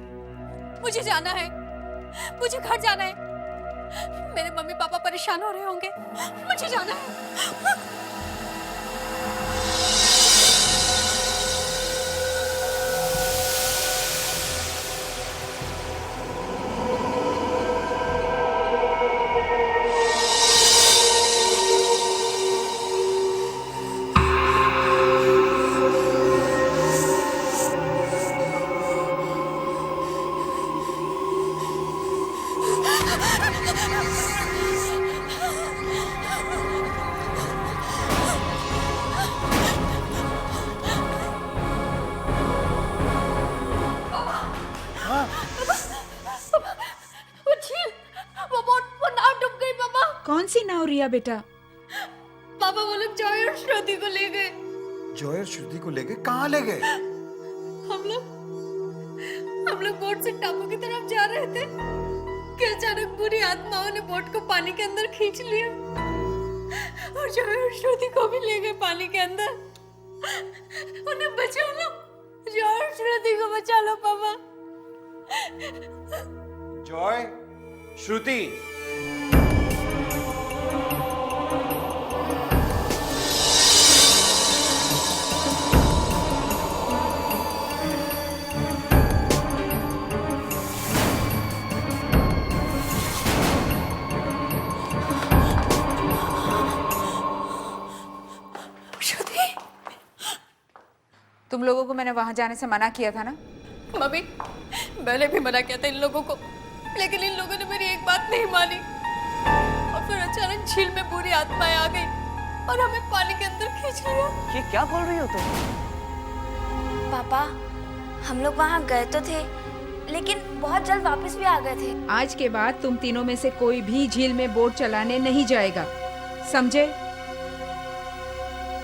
मुझे जाना है, मुझे घर जाना है। मेरे मम्मी पापा परेशान हो रहे होंगे, मुझे जाना है। कौन सी नाव रिया बेटा? पापा वो लोग जॉय और श्रुति को ले गए। जॉय और श्रुति को ले गए? कहाँ ले गए? हम लोग बोट से टापू की तरफ जा रहे थे कि अचानक बुरी आत्माओं ने बोट को पानी के अंदर खींच लिया और जॉय और श्रुति को भी ले गए पानी के अंदर। उन्हें बचा लो, जॉय और श्रुति को बचा लो पापा। जॉय, श्रुति, तुम लोगों को मैंने वहां जाने से मना किया था ना? मम्मी, मैंने भी मना किया था इन लोगों को, लेकिन इन लोगों ने मेरी एक बात नहीं मानी और फिर अचानक झील में बुरी आत्माएं आ गई और हमें पानी के अंदर खींच लिया। ये क्या बोल रही हो तुम? पापा, हम लोग वहाँ गए तो थे, लेकिन बहुत जल्द वापस भी आ गए थे। आज के बाद तुम तीनों में से कोई भी झील में बोट चलाने नहीं जाएगा, समझे?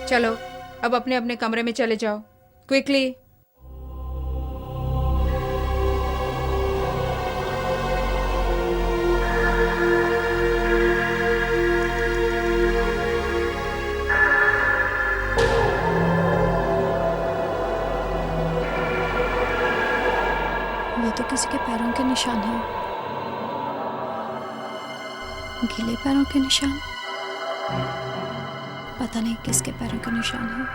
चलो अब अपने अपने कमरे में चले जाओ, क्विकली। वो तो किसी के पैरों के निशान हैं, गीले पैरों के निशान। पता नहीं किसके पैरों के निशान हैं।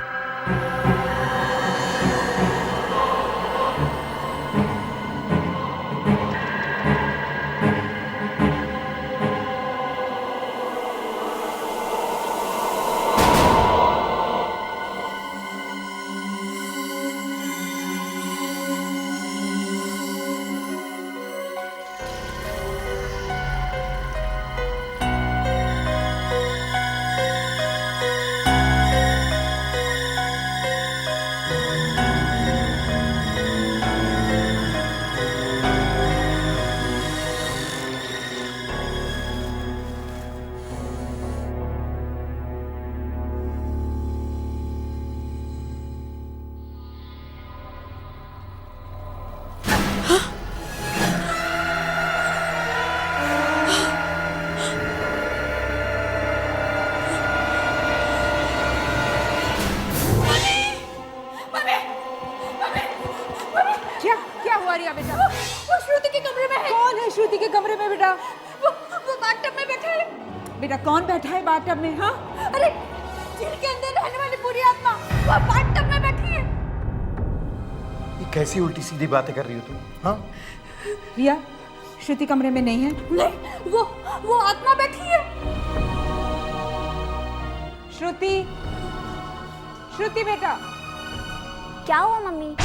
बेटा? वो श्रुति के कमरे में है। कौन है श्रुति के कमरे में बेटा? वो बाथटब में बैठा है। बेटा कौन बैठा है बाथटब में? हाँ, अरे झील के अंदर रहने वाली बुरी आत्मा वो बाथटब में बैठी है। ये कैसी उल्टी सीधी बातें कर रही हो तुम? हाँ रिया, श्रुति कमरे में नहीं है? नहीं, वो आत्मा बैठी है। श्रुति, श्रुति बेटा। क्या हुआ मम्मी?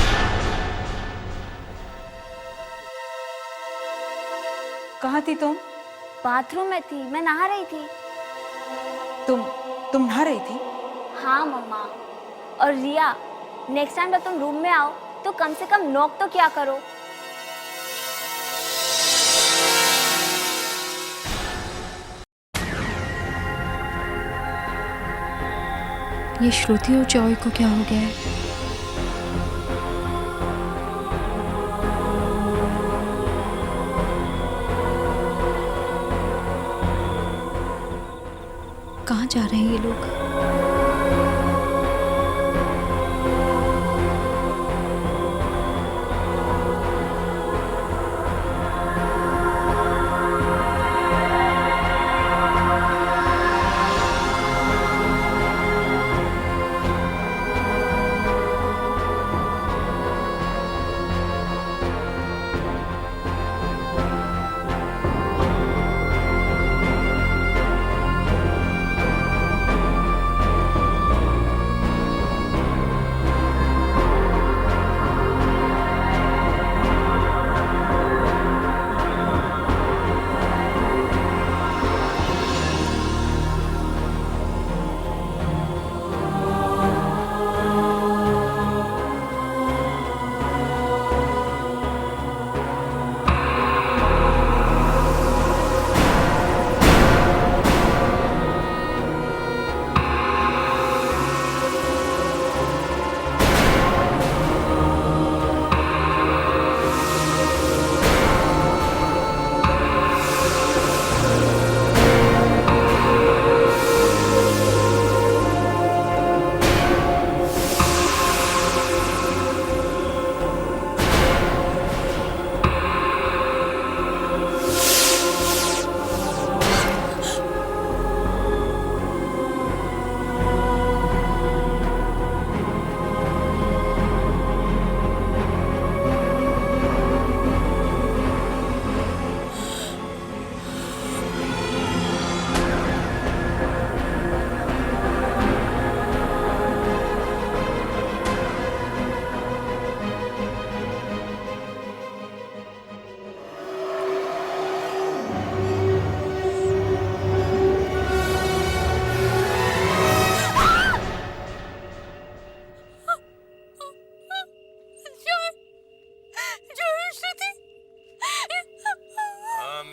कहाँ थी तुम? बाथरूम में थी, मैं नहा रही थी। तुम नहा रही थी? हाँ मम्मा। और रिया, नेक्स्ट टाइम जब तुम रूम में आओ तो कम से कम नॉक तो क्या करो। ये श्रुति और जॉय को क्या हो गया है? कहाँ जा रहे हैं ये लोग?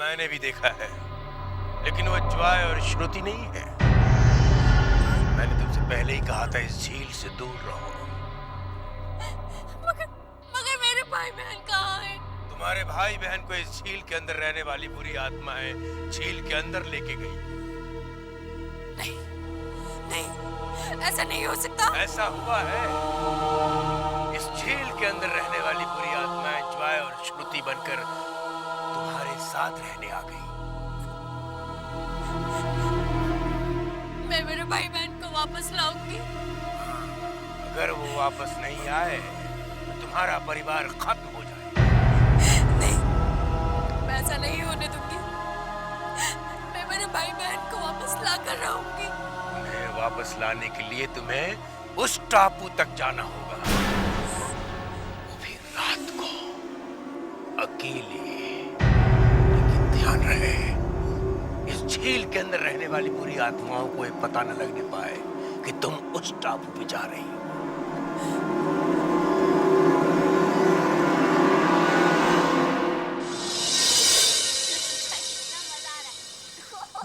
मैंने भी देखा है, लेकिन वो जॉय और श्रुति नहीं है। मैंने तुमसे पहले ही कहा था इस झील से दूर रहो। मगर मेरे भाई बहन कहाँ हैं? तुम्हारे भाई बहन को इस झील के अंदर रहने वाली बुरी आत्माएं झील के अंदर लेके गई। नहीं, ऐसा नहीं हो सकता। ऐसा हुआ है। इस झील के अंदर रहने वाली बुरी आत्माएं जॉय और श्रुति बनकर तुम्हारे साथ रहने आ गई। मैं मेरे भाई बहन को वापस लाऊंगी। अगर वो वापस नहीं आए तो तुम्हारा परिवार खत्म हो जाए। नहीं, मैं ऐसा नहीं होने दूंगी। मैं मेरे भाई बहन को वापस ला कर रहूंगी। उन्हें वापस लाने के लिए तुम्हें उस टापू तक जाना होगा, वो भी रात को, अकेले। लेकिन ध्यान रहे, इस झील के अंदर रहने वाली बुरी आत्माओं को ये पता न लगने पाए कि तुम उस टापू पे जा रही हो।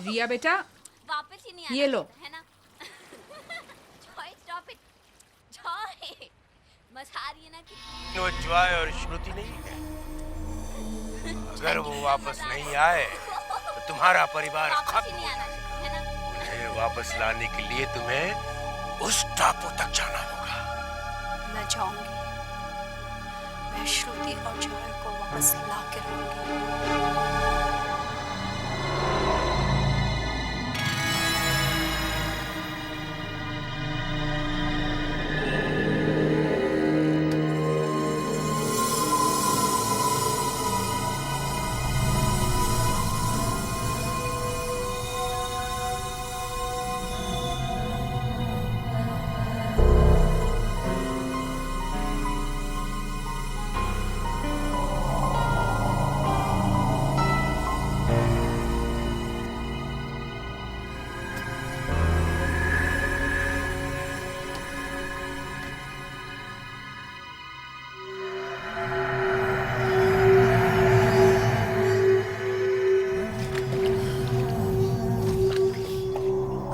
रिया बेटा, वापस ही नहीं आना ये लो। है ना? Joy, stop it. जॉय, मजा आ रही है ना कि वो जॉय और श्रुति नहीं है। अगर वो वापस नहीं आए तो तुम्हारा परिवार खत्म हो जाएगा। उन्हें वापस लाने के लिए तुम्हें उस टापू तक जाना होगा। मैं जाऊंगी। मैं श्रुति और जॉय को वापस ला के रहूंगी।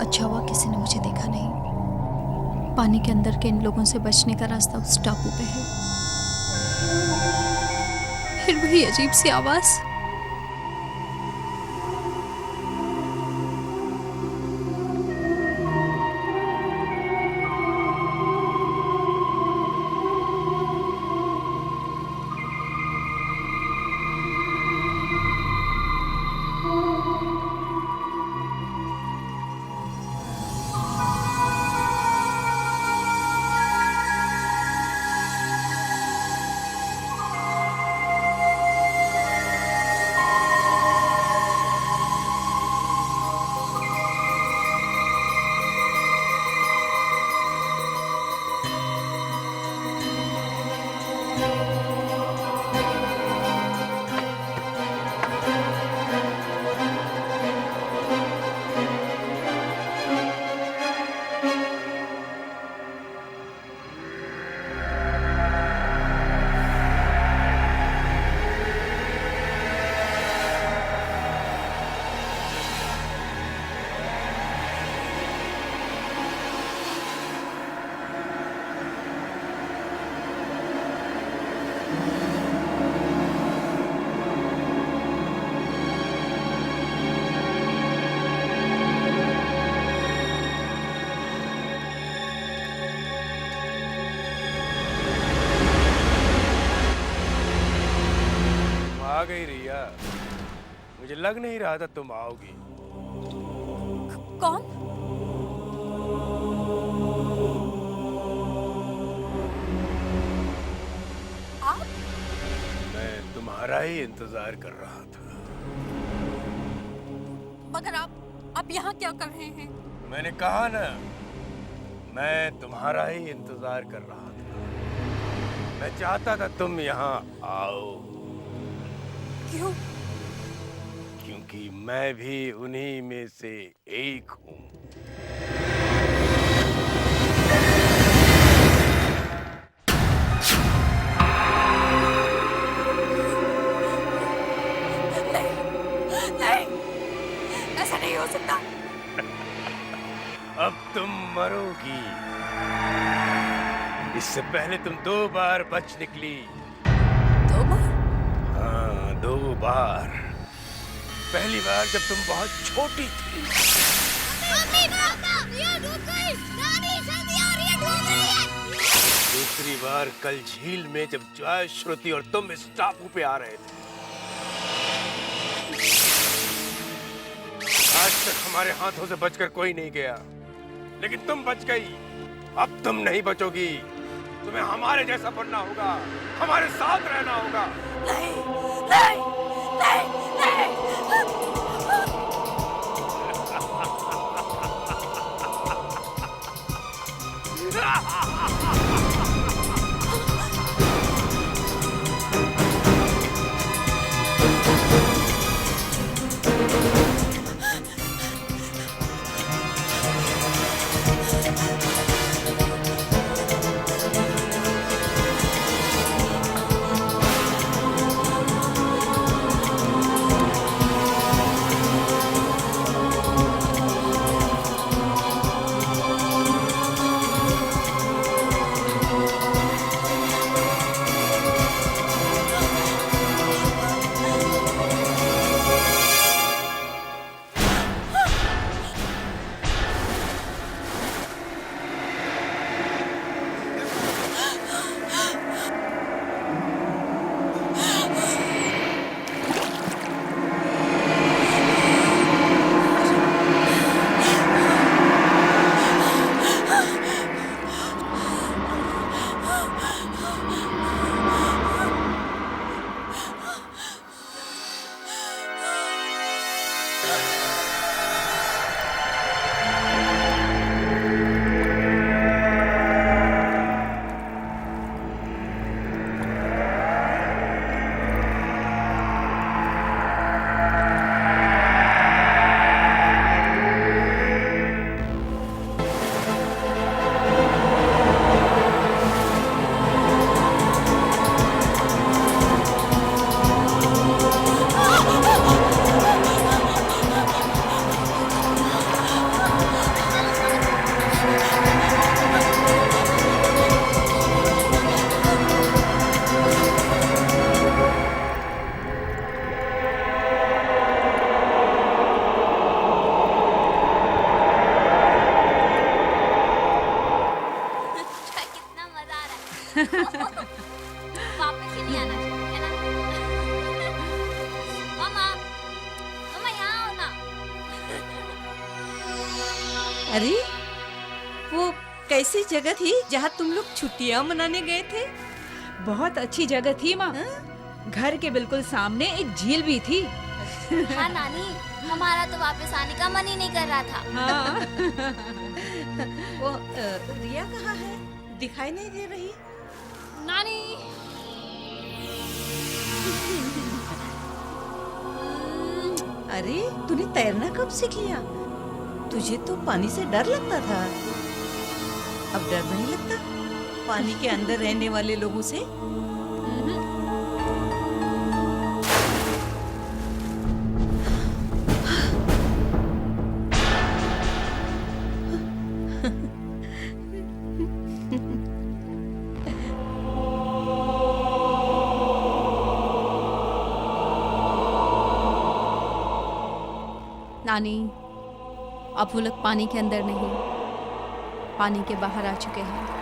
अच्छा हुआ किसी ने मुझे देखा नहीं। पानी के अंदर के इन लोगों से बचने का रास्ता उस टापू पे है। फिर वही अजीब सी आवाज। आ गई रिया। मुझे लग नहीं रहा था तुम आओगी। कौन? आप? मैं तुम्हारा ही इंतजार कर रहा था। मगर आप यहाँ क्या कर रहे हैं? मैंने कहा ना, मैं तुम्हारा ही इंतजार कर रहा था। मैं चाहता था तुम यहाँ आओ। क्यों? क्योंकि मैं भी उन्हीं में से एक हूँ। नहीं, ऐसा नहीं हो सकता। अब तुम मरोगी। इससे पहले तुम 2 बार बच निकली। 2 बार? हाँ, 2 बार। पहली बार जब तुम बहुत छोटी थी। दूसरी बार कल झील में जब जय, श्रुति और तुम इस टापू पे आ रहे थे। आज तक हमारे हाथों से बचकर कोई नहीं गया, लेकिन तुम बच गई। अब तुम नहीं बचोगी। तुम्हें हमारे जैसा बनना होगा, हमारे साथ रहना होगा। नहीं, नहीं, नहीं, नहीं। वापस ही नहीं आना चाहिए, है ना? मामा, मामा यहाँ आओ ना। अरे वो कैसी जगह थी जहाँ तुम लोग छुट्टियाँ मनाने गए थे? बहुत अच्छी जगह थी माँ। घर के बिल्कुल सामने एक झील भी थी। हाँ नानी, हमारा तो वापस आने का मन ही नहीं कर रहा था। हाँ। वो रिया कहाँ है? दिखाई नहीं दे रही। नानी, अरे तूने तैरना कब सीख लिया? तुझे तो पानी से डर लगता था, अब डर नहीं लगता पानी के अंदर रहने वाले लोगों से? नानी, अब वो लोग पानी के अंदर नहीं, पानी के बाहर आ चुके हैं।